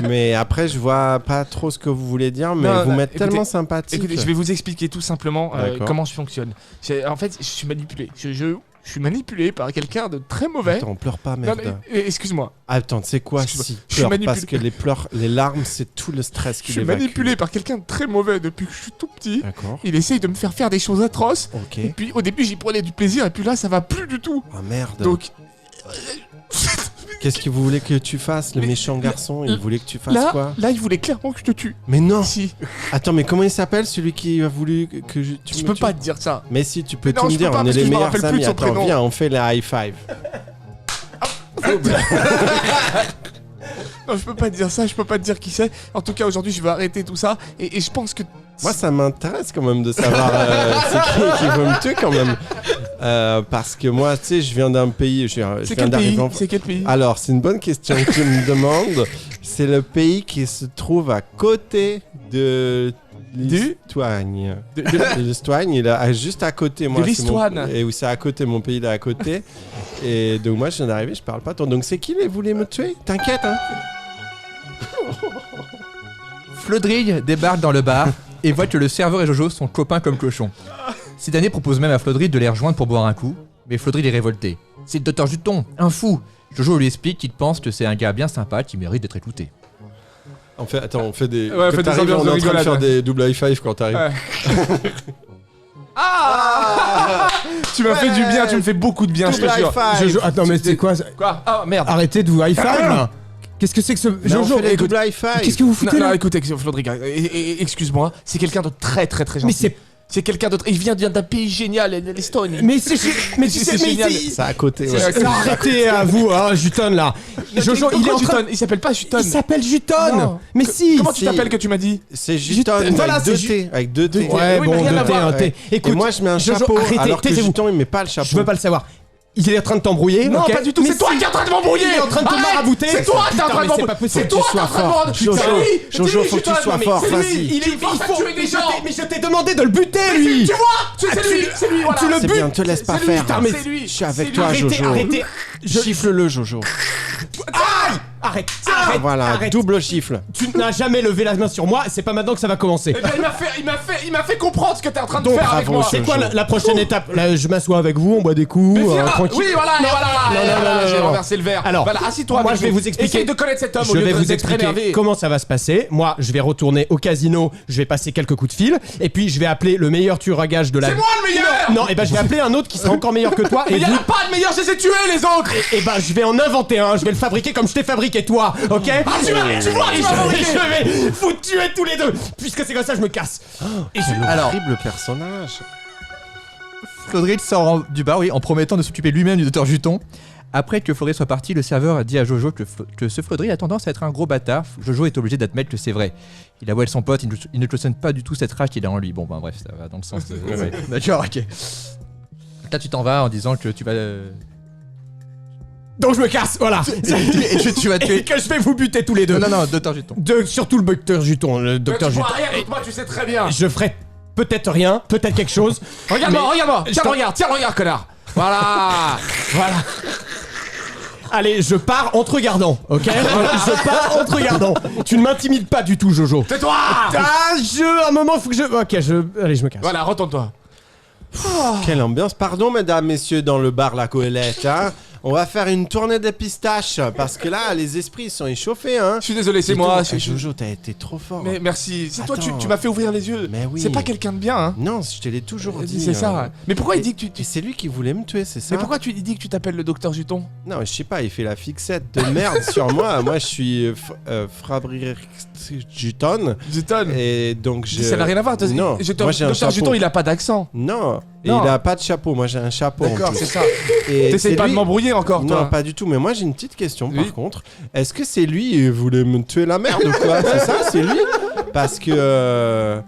Mais après, je vois pas trop ce que vous voulez dire, mais Non, vous m'êtes écoutez- tellement sympathique. Écoutez, je vais vous expliquer tout simplement D'accord. comment je fonctionne. En fait, je suis manipulé. Je suis manipulé par quelqu'un de très mauvais. Attends, pleure pas, Non, merde. mais, excuse-moi. Attends, tu sais quoi? Excuse-moi, Si, je suis pleure, manipulé. parce que les larmes, c'est tout le stress Je qui suis l'évacue. manipulé par quelqu'un de très mauvais depuis que je suis tout petit. D'accord. Il essaye de me faire faire des choses atroces. Ok. Et puis au début, j'y prenais du plaisir. Et puis là, ça va plus du tout. Ah merde. Donc Qu'est-ce que vous voulez que tu fasses, le Mais- méchant garçon? Il voulait que tu fasses quoi? là, il voulait clairement que je te tue. Mais non. Si, Attends, mais comment il s'appelle celui qui a voulu que tu je me peux tues? pas te dire ça. Mais si, tu peux Mais non, tout me je peux dire, pas, on est parce que les je me meilleurs rappelle plus de amis. son Attends, prénom. viens, on fait la high five. Non, je peux pas te dire ça. Je peux pas te dire qui c'est. En tout cas, aujourd'hui, je vais arrêter tout ça. Et je pense que. Moi, ça m'intéresse quand même de savoir c'est qui veut me tuer quand même. Parce que moi, tu sais, je viens d'un pays. Je C'est viens quel pays d'arriver en C'est quel pays Alors, c'est une bonne question que tu me demandes. C'est le pays qui se trouve à côté de l'Estoigne. L'Estoigne, il est juste à côté. Moi, De c'est mon- l'Estoigne. Et oui, c'est à côté, mon pays, il est à côté. Et donc, moi, je viens d'arriver, je parle pas tant. Donc, c'est qui les voulait me tuer? T'inquiète, hein. Flodrig débarque dans le bar et voit que le serveur et Jojo sont copains comme cochons. Ces derniers proposent même à Flodrig de les rejoindre pour boire un coup, mais Flodrig est révolté. C'est le docteur Juton, un fou. Jojo lui explique qu'il pense que c'est un gars bien sympa qui mérite d'être écouté. On fait, attends, on fait des. Ouais, quand fait des t'arrives, ambiances on de est en train de rigolade. faire des double high five quand t'arrives. Ouais. Ah Tu m'as fait du bien, tu me fais beaucoup de bien, je te Double high jure. five. Attends, mais c'est quoi ça? Quoi Ah merde. Arrêtez de vous high five là. Qu'est-ce que c'est que ce. Mais on Jojo, fait les écoute, double high five. qu'est-ce que vous Non, foutez non, là? écoute, Flodrig, excuse-moi, c'est quelqu'un de très très très gentil. Mais c'est quelqu'un d'autre. Il vient d'un pays génial, l'Estonie. Mais c'est. Mais tu C'est sais, mais génial. C'est à côté, ouais. C'est- Arrêtez à vous, hein, Juton là. Jojo, il est en train. Juton. Il s'appelle pas Juton. Il s'appelle Juton. Non. Mais si. Comment tu si. t'appelles que tu m'as dit C'est Juton, Voilà, avec c'est deux Ju- T. Avec deux T. Ouais, Oui, bon, mais rien de à thé, voir. un thé. Et Écoute, moi, je mets un Jojo, chapeau, arrêtez, alors que taisez-vous. Juton, il met pas le chapeau. Je veux pas le savoir. Il est en train de t'embrouiller. Non, ok pas du tout, Mais c'est toi si. qui es en train de m'embrouiller. Il est en train de te Arrête, marabouter. C'est toi qui es en Putain, train de mais c'est m'embrouiller. pas possible. C'est toi qui es en train de m'embrouiller. Jojo, C'est lui. Jojo, C'est faut lui, que tu sois mais fort, c'est lui. vas-y. Il est. Tu penses à tuer des gens. Mais je t'ai demandé de le buter lui. Tu vois C'est lui, voilà. tu le C'est butes. bien, te laisse pas C'est lui, faire. putain, mais c'est lui. Je suis avec C'est toi, lui. Arrêtez, Jojo. arrêtez. Gifle-le, Jojo. Arrête. Voilà, Arrête. double gifle. Tu n'as jamais levé la main sur moi. C'est pas maintenant que ça va commencer. Eh ben, il m'a fait comprendre ce que t'es en train de Donc, faire avec bravo, moi. C'est quoi la prochaine étape? Là, je m'assois avec vous, on boit des coups, Mais viens, tranquille. oui, voilà, Non, voilà, non, j'ai non. renversé le verre. Alors, voilà, assis-toi. moi, avec je vais nous. vous expliquer. Essaye de connaître cet homme Je au lieu vais vous d'être expliquer énervé. comment ça va se passer. Moi, je vais retourner au casino, je vais passer quelques coups de fil, et puis je vais appeler le meilleur tueur à gages de la. C'est moi le meilleur. Non, et ben je vais appeler un autre qui sera encore meilleur que toi, Mais et y en vous. a pas de meilleur, je les ai tués les autres. Et ben je vais en inventer un, je vais le fabriquer comme je t'ai fabriqué toi, ok? Tu vois, tu vas fabriquer. Je vais vous tuer tous les deux. Puisque c'est comme ça, je me casse. Alors, Horrible personnage. Flodrig sort du bar, oui, en promettant de s'occuper lui-même du docteur Juton. Après que Flodrig soit parti, le serveur a dit à Jojo que ce Flodrig a tendance à être un gros bâtard. Jojo est obligé d'admettre que c'est vrai. Il avoue à son pote, il ne cautionne pas du tout cette rage qu'il a en lui. Bon, ben bref, ça va dans le sens. Ouais. D'accord, ok. Là, tu t'en vas en disant que tu vas. Donc je me casse, voilà. Et que tu vas Et tuer. que je vais vous buter tous les deux. Non, docteur Juton. Surtout le docteur Juton, le docteur Tu vois Juton. rien contre moi, tu sais très bien. Je ferai peut-être rien, peut-être quelque chose. Regarde-moi, Mais- regarde-moi. Je Tiens, t'en- regarde, connard. Voilà. Voilà. Allez, je pars en te regardant, ok? Je pars en te regardant. Tu ne m'intimides pas du tout, Jojo. C'est toi. Un moment, faut que je. Ok, allez, je me casse. Voilà, retourne-toi. Quelle ambiance. Pardon, mesdames, messieurs, dans le bar La Colette. Hein. On va faire une tournée des pistaches parce que là, les esprits sont échauffés, hein. Je suis désolé, c'est moi. Jojo, t'as été trop fort. Mais merci. C'est toi, Attends. tu m'as fait ouvrir les yeux. Mais oui. C'est pas quelqu'un de bien, hein. Non, je te l'ai toujours dit. C'est ça. Mais pourquoi il dit que Et c'est lui qui voulait me tuer, c'est ça? Mais pourquoi tu dis que tu t'appelles le docteur Juton? Non, je sais pas, il fait la fixette de merde sur moi. Moi, je suis Fabrice Juton. Juton. Et donc, je... Ça n'a rien à voir. Non, moi, j'ai un Docteur chapeau. Juton, il a pas d'accent. Non, et Non. il a pas de chapeau. Moi, j'ai un chapeau. en D'accord, plus. c'est ça. Et T'essayes c'est pas de lui- m'embrouiller encore, toi. Non, pas du tout. Mais moi, j'ai une petite question, Oui. par contre. Est-ce que c'est lui qui voulait me tuer la merde ou quoi? C'est ça, c'est lui? Parce que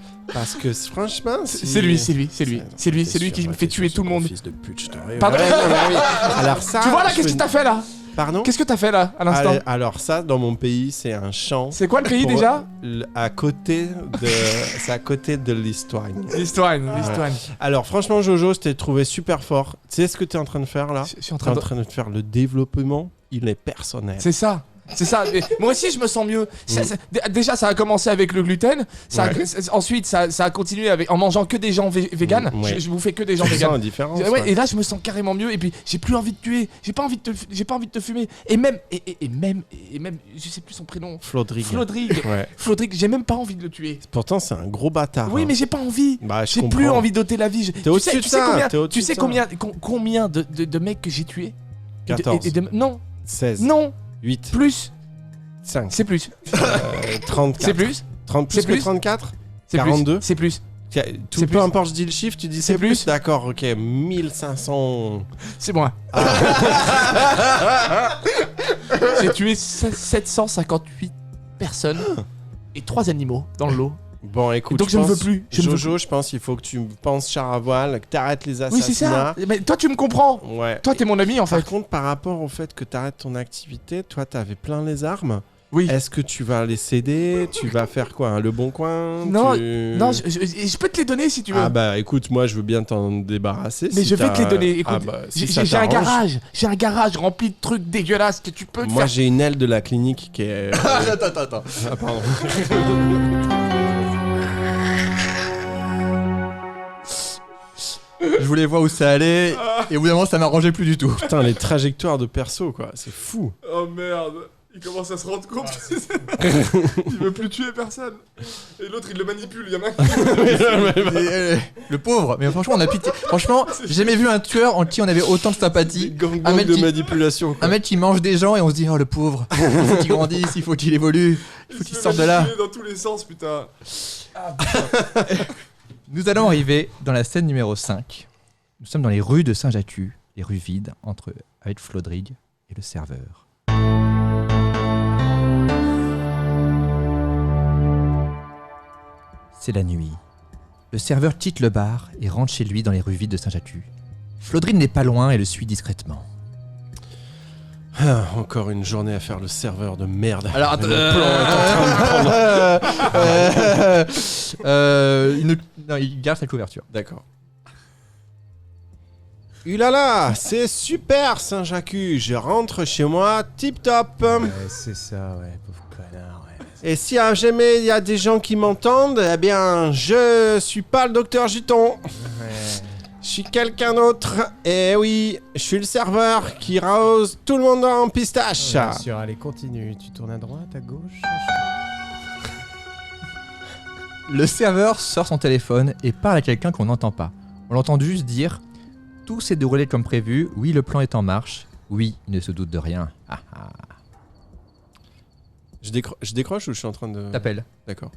franchement, C'est lui qui me fait tuer tout le monde. Fils de pute, je t'aurais. Pardon. Ouais, non, mais oui. Alors ça. Tu vois là, je qu'est-ce peux- que t'as fait là? Pardon? Qu'est-ce que t'as fait là, à l'instant? Alors ça, dans mon pays, c'est un chant. C'est quoi le pays pour- déjà? À côté de, c'est à côté de l'histoire. L'histoire. Alors franchement, Jojo, je t'ai trouvé super fort. Tu sais ce que tu es en train de faire là? Je suis en T'es train en de... train de faire le développement. Il est personnel. C'est ça. C'est ça. Mais moi aussi, je me sens mieux. Déjà, ça a commencé avec le gluten. Ensuite, ça a continué en mangeant que des gens véganes. Ouais. Je bouffais que des gens Tu sens véganes. la différence. Ouais, ouais. et là, je me sens carrément mieux. Et puis, j'ai plus envie de tuer. J'ai pas envie de te fumer. Et même, je sais plus son prénom. Flodrig. Ouais. Flodrig, j'ai même pas envie de le tuer. Pourtant, c'est un gros bâtard. Oui, hein. mais j'ai pas envie. Bah, je J'ai plus comprends. envie d'ôter la vie. T'es au-dessus de ça, t'es au-dessus Tu sais de ça. combien de mecs que j'ai tués? 14. Non, 16. non, 8. plus. 5. C'est plus. 34. C'est plus. 30 plus C'est que plus. 34. C'est 42. plus. C'est plus. Tout C'est peu plus. importe, je dis le chiffre, tu dis c'est C'est plus. plus. D'accord, ok. 1500. C'est moi. J'ai tué 758 personnes et 3 animaux dans le lot. Bon, écoute. Donc je ne veux plus. Jojo, je pense qu'il faut que tu penses char à voile, que t'arrêtes les Oui, c'est ça. assassinats. Mais toi, tu me comprends. Ouais. Toi, t'es mon ami en Par fait. contre, par rapport au fait que t'arrêtes ton activité, toi, t'avais plein les armes. Oui. Est-ce que tu vas les céder? Tu vas faire quoi? Le bon coin? Non, tu- Non, je peux te les donner si tu veux. Ah bah écoute, moi je veux bien t'en débarrasser. Mais si je vais t'as- te les donner. Écoute, Ah bah, si ça j'ai un t'arrange. garage. J'ai un garage rempli de trucs dégueulasses que tu peux te Moi faire. j'ai une aile de la clinique qui est. Attends. Ah pardon. Je voulais voir où ça allait, et au bout d'un moment, ça m'arrangeait plus du tout. Putain, les trajectoires de perso quoi, c'est fou. Oh merde. Il commence à se rendre compte qu'il veut plus tuer personne. Et l'autre, il le manipule. Il y en a un qui... Le pauvre, mais franchement, on a pitié. Franchement, j'ai jamais vu un tueur en qui on avait autant de Des sympathie. gangs Un mec de qui- manipulation quoi. Un mec qui mange des gens et on se dit, oh le pauvre, il faut qu'il grandisse, il faut qu'il évolue, il faut qu'il sorte de là. dans tous les sens, putain. Nous allons arriver dans la scène numéro 5. Nous sommes dans les rues de Saint-Jacques, les rues vides, avec Flodrig et le serveur. C'est la nuit. Le serveur quitte le bar et rentre chez lui dans les rues vides de Saint-Jacques. Flodrig n'est pas loin et le suit discrètement. Ah, encore une journée à faire le serveur de merde. Alors, attends, Le plan est en train de prendre. non, il garde sa couverture. D'accord. Ulala, c'est super Saint-Jacques, je rentre chez moi tip top. Ouais, c'est ça, ouais, pauvre connard, ouais. Et si jamais il y a des gens qui m'entendent, eh bien, je suis pas le docteur Juton. Ouais. Je suis quelqu'un d'autre. Et oui, je suis le serveur qui rose tout le monde en pistache. Bien sûr, allez, continue. Tu tournes à droite, à gauche. Le serveur sort son téléphone et parle à quelqu'un qu'on n'entend pas. On l'entend juste dire « Tout s'est déroulé comme prévu, oui, le plan est en marche, oui, il ne se doute de rien. Ah, ah. Je décroche ou je suis en train de... T'appelles. D'accord.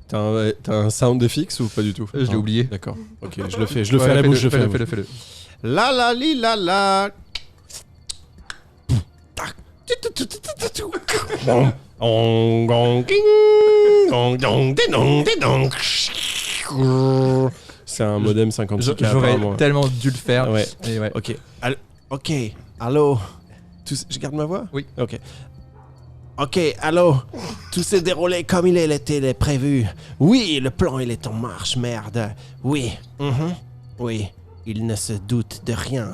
T'as un sound FX ou pas du tout? Je l'ai oublié. D'accord. Ok, je le fais à la bouche, je fais. Fais-le. La la li la la. C'est un modem 56K. J'aurais apparemment. tellement dû le faire. Ouais. Et ouais. Ok. Allô. Je garde ma voix? Oui. Ok. Ok, allô. Tout s'est déroulé comme il était prévu. Oui, le plan il est en marche, merde. Oui. Oui. Il ne se doute de rien.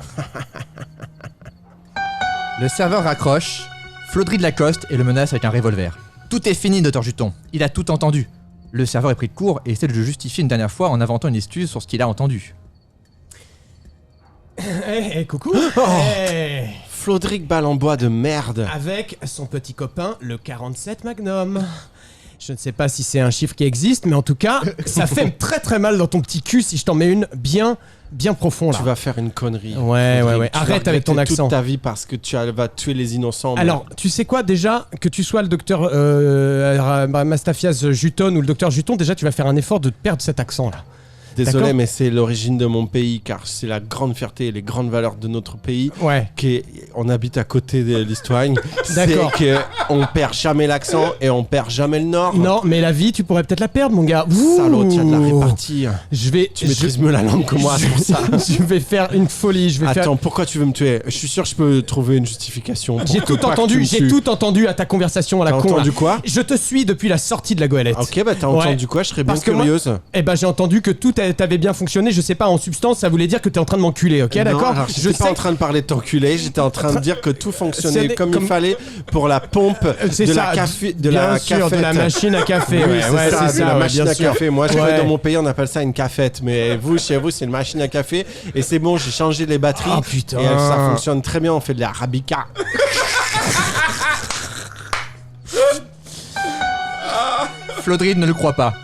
Le serveur raccroche, Flodrig l'accoste et le menace avec un revolver. Tout est fini, Dr Juton. Il a tout entendu. Le serveur est pris de court et essaie de le justifier une dernière fois en inventant une excuse sur ce qu'il a entendu. Coucou. Flodric Balambois de merde. Avec son petit copain, le 47 Magnum. Je ne sais pas si c'est un chiffre qui existe, mais en tout cas, ça fait très très mal dans ton petit cul si je t'en mets une bien profond là. Tu vas faire une connerie. Ouais. Tu Arrête vas avec ton regretter accent. toute ta vie parce que tu vas tuer les innocents. Alors, tu sais quoi, déjà, que tu sois le docteur Mastafiaz Juton ou le docteur Juton, déjà tu vas faire un effort de perdre cet accent là. Désolé, D'accord. mais c'est l'origine de mon pays, car c'est la grande fierté et les grandes valeurs de notre pays. Ouais. On habite à côté de l'Istoigne. D'accord. C'est qu'on perd jamais l'accent et on perd jamais le nord. Non, mais la vie, tu pourrais peut-être la perdre, mon gars. Salaud, tu as de la répartie. Tu maîtrises mieux la langue que moi, c'est pour ça. Je vais faire une folie. Attends, pourquoi tu veux me tuer? Je suis sûr que je peux trouver une justification. J'ai tout entendu à ta conversation à la T'as con. entendu là. quoi? Je te suis depuis la sortie de la goélette. Ok, bah t'as entendu quoi? Je serais bien Parce que moi- curieuse. Eh ben j'ai entendu que tout t'avait bien fonctionné, je sais pas, en substance, ça voulait dire que t'es en train de m'enculer, ok, Non, d'accord? alors, Je j'étais pas sais en train de parler de t'enculer, j'étais en train de dire que tout fonctionnait comme il fallait pour la pompe c'est de ça, la café, de bien la sûr, cafette. de la machine à café, Oui, ouais, c'est c'est ça, de la ouais, machine bien à sûr. café. Moi, je Ouais. crois dans mon pays, on appelle ça une cafette, mais vous, chez vous, c'est une machine à café. Et c'est bon, j'ai changé les batteries. Oh, putain. Et ça fonctionne très bien, on fait de la arabica. Flodrid ne le croit pas.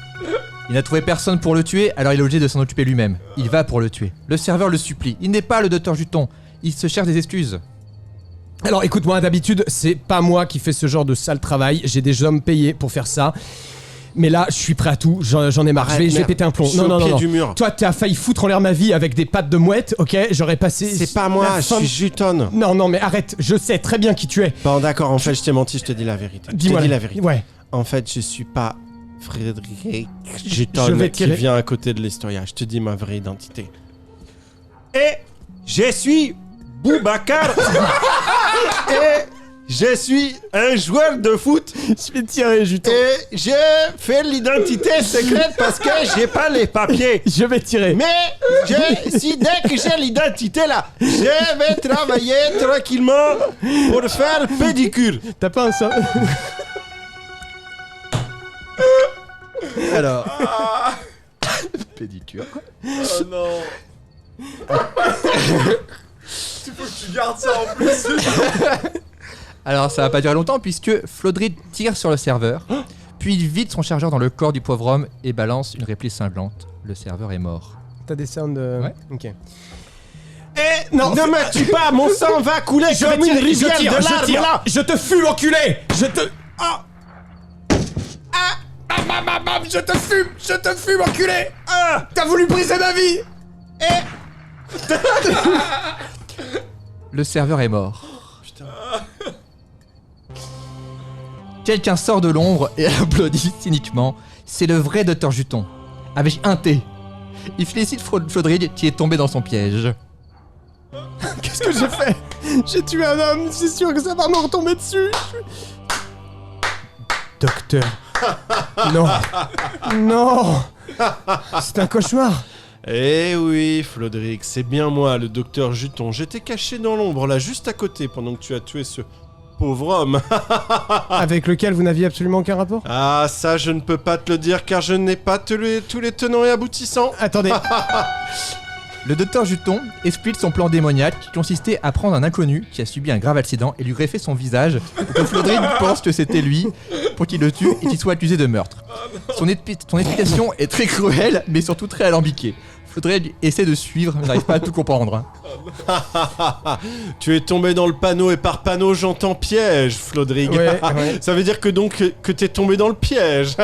Il n'a trouvé personne pour le tuer, alors il est obligé de s'en occuper lui-même. Il va pour le tuer. Le serveur le supplie. Il n'est pas le docteur Juton. Il se cherche des excuses. Alors écoute-moi, d'habitude, c'est pas moi qui fais ce genre de sale travail, j'ai des hommes payés pour faire ça. Mais là, je suis prêt à tout, j'en ai marre, je vais péter un plomb. Je suis au pied du mur. Toi, t'as failli foutre en l'air ma vie avec des pattes de mouette, ok? J'aurais passé... C'est pas moi, la je fin suis de- Juton. Non, mais arrête, je sais très bien qui tu es. Bon, d'accord, en fait, je t'ai menti, je te dis la vérité. Je Dis-moi te dis la vérité. Ouais. En fait, je suis pas Frédéric Je Juton vais qui tirer- vient à côté de l'Historia. Je te dis ma vraie identité. Et je suis Boubacar. Et je suis un joueur de foot. Je vais tirer, Juton. Et j'ai fait l'identité secrète parce que j'ai pas les papiers. Je vais tirer. Mais si dès que j'ai l'identité là, je vais travailler tranquillement pour faire pédicure. T'as pas un seul... Alors. Pédicure. Oh non. Il faut que tu gardes ça en plus. Alors ça va pas durer longtemps puisque Flodrid tire sur le serveur, puis il vide son chargeur dans le corps du pauvre homme et balance une réplique cinglante. Le serveur est mort. T'as des sounds... Ouais. Ok. Et non, ne me tue pas, mon sang va couler Je vais comme une tirer, rivière de je tire. larmes là. Je te fume, enculé. Je te... Je te fume, enculé. T'as voulu briser ma vie. Le serveur est mort. Quelqu'un sort de l'ombre et applaudit cyniquement. C'est le vrai Dr Juton, avec un T. Il félicite Flodrid qui est tombé dans son piège. Qu'est-ce que j'ai fait? J'ai tué un homme, c'est sûr que ça va me retomber dessus. Docteur. Non. Non. C'est un cauchemar. Eh oui, Flodric, c'est bien moi, le docteur Juton. J'étais caché dans l'ombre, là, juste à côté, pendant que tu as tué ce pauvre homme. Avec lequel vous n'aviez absolument aucun rapport? Ah, ça, je ne peux pas te le dire, car je n'ai pas tous les tenants et aboutissants. Attendez. Le docteur Juton explique son plan démoniaque qui consistait à prendre un inconnu qui a subi un grave accident et lui greffer son visage pour que Flodrid pense que c'était lui pour qu'il le tue et qu'il soit accusé de meurtre. Son explication est très cruelle mais surtout très alambiquée. Flodrid essaie de suivre mais n'arrive pas à tout comprendre. Tu es tombé dans le panneau et par panneau j'entends piège, Flodrig. Ouais. Ça veut dire que donc que t'es tombé dans le piège.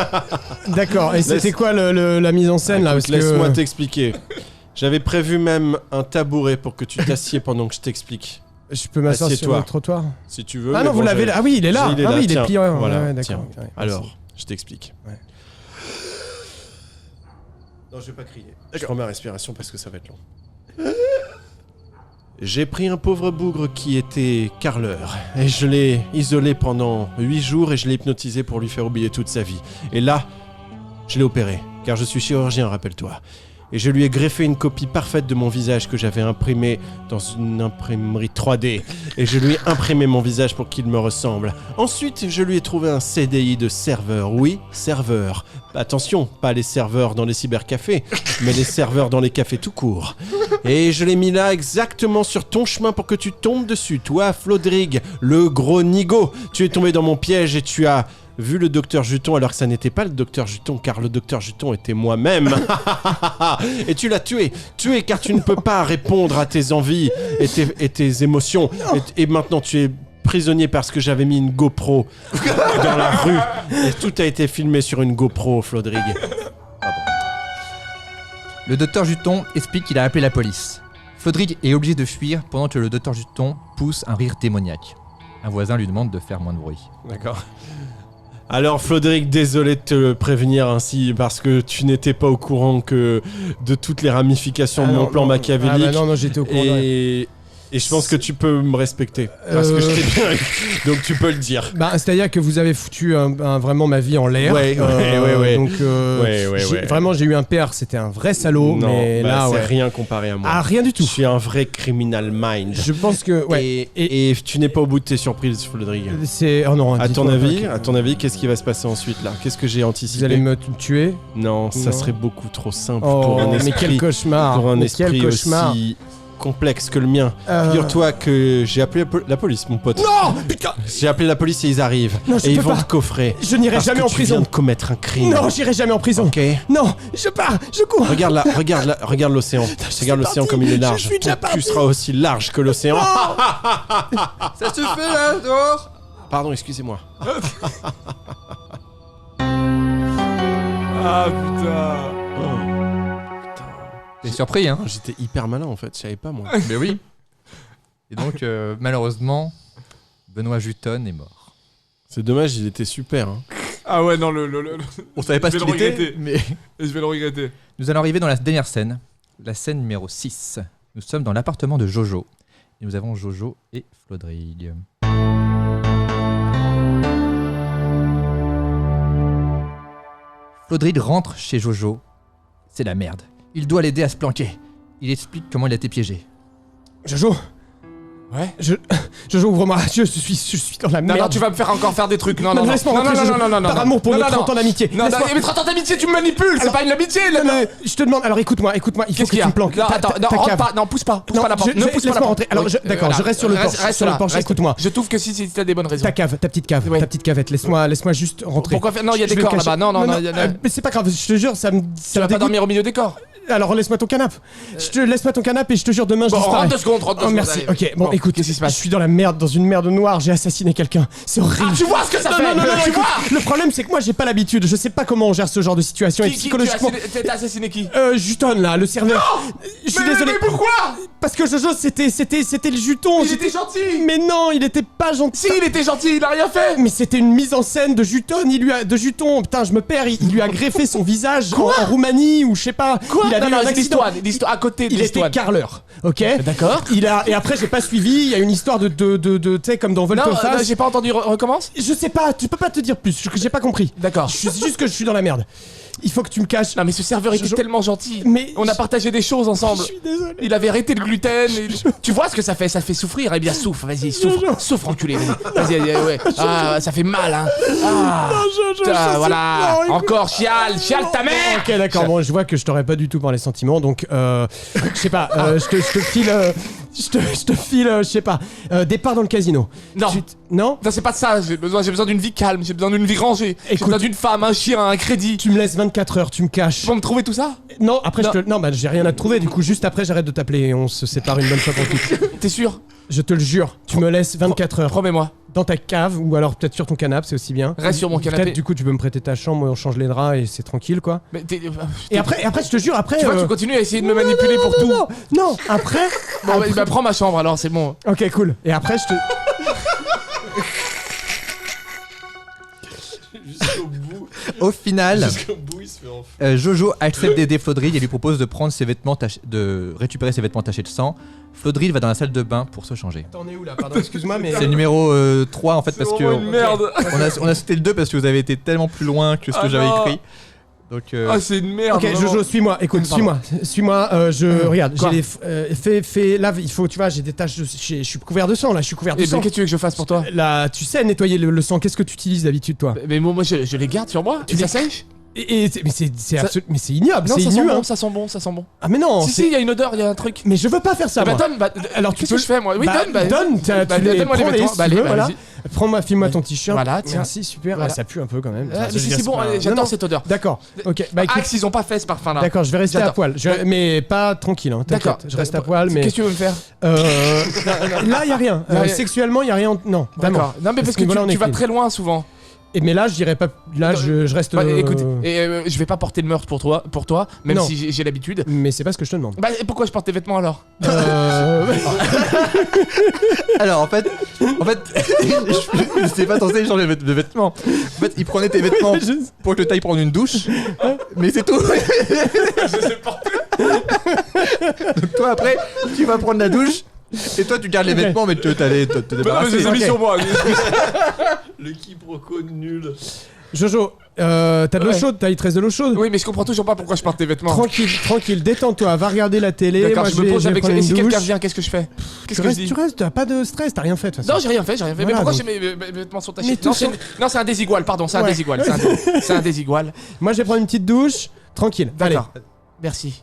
D'accord. Et c'était quoi la mise en scène là? Écoute, Parce que- laisse-moi t'expliquer. J'avais prévu même un tabouret pour que tu t'assieds pendant que je t'explique. Je peux m'asseoir sur Assieds-toi. le trottoir? Si tu veux. Ah mais non, bon, vous l'avez là. Ah oui, il est là. Il est Ah là, oui, il est tiens. plié. Ouais, Voilà, ouais, tiens. d'accord. Ouais, Alors, merci. je t'explique. Ouais. Non, je vais pas crier. Je prends ma respiration parce que ça va être long. J'ai pris un pauvre bougre qui était carleur et je l'ai isolé pendant 8 jours et je l'ai hypnotisé pour lui faire oublier toute sa vie. Et là, je l'ai opéré, car je suis chirurgien, rappelle-toi. Et je lui ai greffé une copie parfaite de mon visage que j'avais imprimé dans une imprimerie 3D. Et je lui ai imprimé mon visage pour qu'il me ressemble. Ensuite, je lui ai trouvé un CDI de serveur. Oui, serveur. Attention, pas les serveurs dans les cybercafés, mais les serveurs dans les cafés tout court. Et je l'ai mis là exactement sur ton chemin pour que tu tombes dessus. Toi, Flodrig, le gros nigo. Tu es tombé dans mon piège et tu as vu le docteur Juton alors que ça n'était pas le docteur Juton, car le docteur Juton était moi-même. Et tu l'as tué. Tué car tu ne peux pas répondre à tes envies et tes émotions. Et maintenant tu es prisonnier parce que j'avais mis une GoPro dans la rue. Et tout a été filmé sur une GoPro, Flodrig. Le docteur Juton explique qu'il a appelé la police. Flodrig est obligé de fuir pendant que le docteur Juton pousse un rire démoniaque. Un voisin lui demande de faire moins de bruit. D'accord. Alors Flodrig, désolé de te prévenir ainsi parce que tu n'étais pas au courant que de toutes les ramifications de mon plan machiavélique. Ah bah non, j'étais au courant. Et je pense que tu peux me respecter parce que je t'ai bien eu. Donc tu peux le dire. Bah, c'est-à-dire que vous avez foutu vraiment ma vie en l'air. Ouais. Donc vraiment, j'ai eu un père, c'était un vrai salaud. Non, mais là, c'est rien comparé à moi. Ah, rien du tout. Je suis un vrai criminal mind. Je pense que Et tu n'es pas au bout de tes surprises, Flodrig. c'est non. À ton dites-moi, avis, qu'est-ce qui va se passer ensuite là? Qu'est-ce que j'ai vous anticipé? allez me tuer. Non, ça Non. serait beaucoup trop simple Oh, pour un mais esprit. quel cauchemar. Pour un Mais quel esprit cauchemar. aussi complexe que le mien. Figure-toi que j'ai appelé la police, mon pote. Non, putain. J'ai appelé la police et ils arrivent. Non, je et ils peux vont pas. te coffrer. Je n'irai Parce jamais que en tu prison. viens de commettre un crime. Non, j'irai jamais en prison. Ok. Non, je pars, je cours. Regarde là, regarde l'océan. Regarde l'océan parti. comme il est Je large. suis déjà Ton cul parti. sera aussi large que l'océan. Ça se fait là, dehors. Pardon, excusez-moi. Ah putain. T'es surpris, hein? J'étais hyper malin en fait, je savais pas moi. Mais oui. Et donc, malheureusement, Benoît Juton est mort. C'est dommage, il était super. Hein. Ah ouais, non, On savait pas Je ce vais qu'il le était, regretter. mais... Et je vais le regretter. Nous allons arriver dans la dernière scène, la scène numéro 6. Nous sommes dans l'appartement de Jojo. Et nous avons Jojo et Flodrig. Flodrig rentre chez Jojo. C'est la merde. Il doit l'aider à se planquer. Il explique comment il a été piégé. Jojo. Ouais. Jojo, ouvre-moi. Je suis dans la Non, merde. non, tu vas me faire encore faire des trucs. Non, Non, non, non. laisse-moi Non, rentrer, non, Jojo. non, non, non, Par non. amour pour Non, nos non, 30 ans d'amitié. Non, non, Laisse-moi- mais 30 ans d'amitié, tu me manipules. C'est pas une amitié. Non, non, je te demande. Alors écoute-moi. Il faut Qu'est-ce que qu'il y tu a? me planques. Non, Ta- attends, ta- non, ta rentre cave. pas. Non, pousse pas la porte. je- Ne pousse pas la laisse-moi porte. rentrer. Alors, d'accord, Voilà. je reste sur le porche. Reste Sur le là, porche, reste. écoute-moi. Je trouve que si t'as des bonnes raisons. Ta cave, ta petite cave, Ouais. ta petite cavette. Laisse-moi juste rentrer. Pourquoi faire? Non, il y a Je des vais corps cacher- là-bas. Non, non, non. il y en a- Mais c'est pas grave. Je te jure, ça me. Tu Ça vas me pas dégoûte. dormir au milieu des corps. Alors laisse-moi ton canapé. Laisse-moi ton canapé et je te jure demain je Bon, disparais. rentre 2 secondes, rentre 2 Oh secondes. merci. allez. Ok, bon écoute, qu'est-ce qui se passe? je suis dans la merde, dans une merde noire, j'ai assassiné quelqu'un. C'est horrible. Ah, tu vois ce que ça Non, fait? non, non, non, Tu écoute, vois? le problème c'est que moi j'ai pas l'habitude, je sais pas comment on gère ce genre de situation et psychologiquement. T'as assassiné qui? Juton là, le serveur. Je suis désolé. Mais pourquoi? Parce que Jojo c'était le Juton. Il était gentil. Mais non, il était pas gentil. Si, il était gentil, il a rien fait. Mais c'était une mise en scène de Juton, de Juton. Putain, je me perds, il lui a greffé son visage en Roumanie ou je sais pas. Quoi? Il avait Non, eu un non, c'est accident. l'histoire à côté de Il était l'histoire. carreleur, ok. D'accord. Et après j'ai pas suivi. Il y a une histoire de tu sais comme dans Non, Volteface. j'ai pas entendu. Recommence. Je sais pas, tu peux pas te dire plus. J'ai pas compris. D'accord. C'est juste que je suis dans la merde. Il faut que tu me caches. Non, mais ce serveur était tellement gentil. Mais On a partagé des choses ensemble. Je suis désolé. Il avait arrêté le gluten. Tu vois ce que ça fait? Ça fait souffrir. Eh bien, souffre. Vas-y, souffre. Souffre, enculé. Vas-y, ouais. Ah, ça fait mal, hein. Ah. Putain, voilà. Non, écoute. Encore, chiale ta mère. Ok, d'accord. Bon, je vois que je t'aurais pas du tout parlé sentiments, donc je sais pas. Je te file. Je te file. Je sais pas. Départ dans le casino. Non. Non. Non, c'est pas ça. J'ai besoin d'une vie calme. J'ai besoin d'une vie rangée. J'ai Écoute. besoin d'une femme, un chien, un crédit. Tu me laisses 24 heures. Tu me caches. Tu peux me trouver tout ça? Non. Après, Non. non, bah j'ai rien à te trouver. Du coup, juste après, j'arrête de t'appeler et on se sépare une bonne fois pour toutes. T'es sûr? Je te le jure. Tu me laisses 24 heures. Promets-moi. Dans ta cave ou alors peut-être sur ton canapé, c'est aussi bien. Reste sur mon canapé. Peut-être du coup tu peux me prêter ta chambre, on change les draps et c'est tranquille quoi. Mais Et après je te jure après. tu vois, tu continues à essayer de me manipuler pour tout. Non, après. Bon, bah, prends ma chambre alors, c'est bon. Ok cool. Et après je te. Jusqu'au bout. Au final, Jusqu'au bout, il se fait enfuir. Jojo accepte d'aider Flodrig et lui propose de prendre ses vêtements de récupérer ses vêtements tachés de sang. Flodrig va dans la salle de bain pour se changer. Attends, on est où là? Pardon, excuse-moi mais. C'est le numéro 3 en fait parce que une merde. on a cité le 2 parce que vous avez été tellement plus loin que ce que Ah j'avais non. écrit. Donc Ah, c'est une merde. Ok vraiment. Jojo, suis-moi. Écoute, Pardon. suis-moi. Regarde, Quoi? j'ai fait. Là, il faut, tu vois, j'ai des taches. Je suis couvert de sang là. Je suis couvert de Eh sang. ben, qu'est-ce que tu veux que je fasse pour toi? Là, tu sais nettoyer le sang. Qu'est-ce que tu utilises d'habitude toi? Mais moi, je les garde sur moi. Tu les sèches? Mais c'est ignoble, Non, c'est ça sent ignoble. bon, ça sent bon, ça sent bon. Ah mais non, Si, il y a une odeur, il y a un truc. mais je veux pas faire ça. Bah moi. donne, Alors tu qu'est-ce peux que je fais moi? Oui, donne, donne, tu les donne-moi les prends vêtements. si Bah, tu allez, veux, bah, voilà. vas-y. Prends-moi, file-moi ton t-shirt. Voilà, tiens. Merci, super. Voilà. Ah, ça pue un peu quand même. Mais Je veux dire, c'est bon, pas- Non, j'adore non. cette odeur. D'accord. Ok. Bah écoute, Axe, ils ont pas fait ce parfum là. d'accord, je vais rester à J'adore. poil. Mais pas tranquille. Hein, D'accord. t'inquiète. Je reste à poil, mais Qu'est-ce que tu veux me faire? là y a rien. Y a rien. Sexuellement, y a rien. Non, vraiment. D'accord. Non mais parce que niveau-là, on est tu vas clean. très loin souvent. Et mais là, je dirais pas. Là, je reste. Bah, écoute, je vais pas porter le meurtre pour toi, même Non. si j'ai l'habitude. Mais c'est pas ce que je te demande. Bah et pourquoi je porte tes vêtements alors? Alors en fait, c'est pas censé changer de vêtements. En fait, il prenait tes vêtements pour que t'ailles prendre une douche, mais c'est tout. Je sais pas. Donc toi après, tu vas prendre la douche. Et toi tu gardes les Ok. vêtements mais te débarrasser. j'ai mis ok. sur moi. Le quiproquo nul. Jojo, t'as de l'eau Ouais. chaude, t'as il te reste de l'eau chaude. Oui mais je comprends toujours pas pourquoi je porte tes vêtements. Tranquille, détends-toi, va regarder la télé. D'accord, Moi, je me pose vais avec. prendre Et une si quelqu'un douche. vient, qu'est-ce que je fais? Qu'est-ce Tu que je dis? restes, t'as pas de stress, t'as rien fait de toute façon. Non, j'ai rien fait. Mais Voilà, pourquoi donc. mes vêtements sont tachés? Mais tout Non, c'est un désigual, pardon, c'est un Ouais. désigual. C'est un désigual. Moi, je vais prendre une petite douche, tranquille. Allez. D'accord. Merci.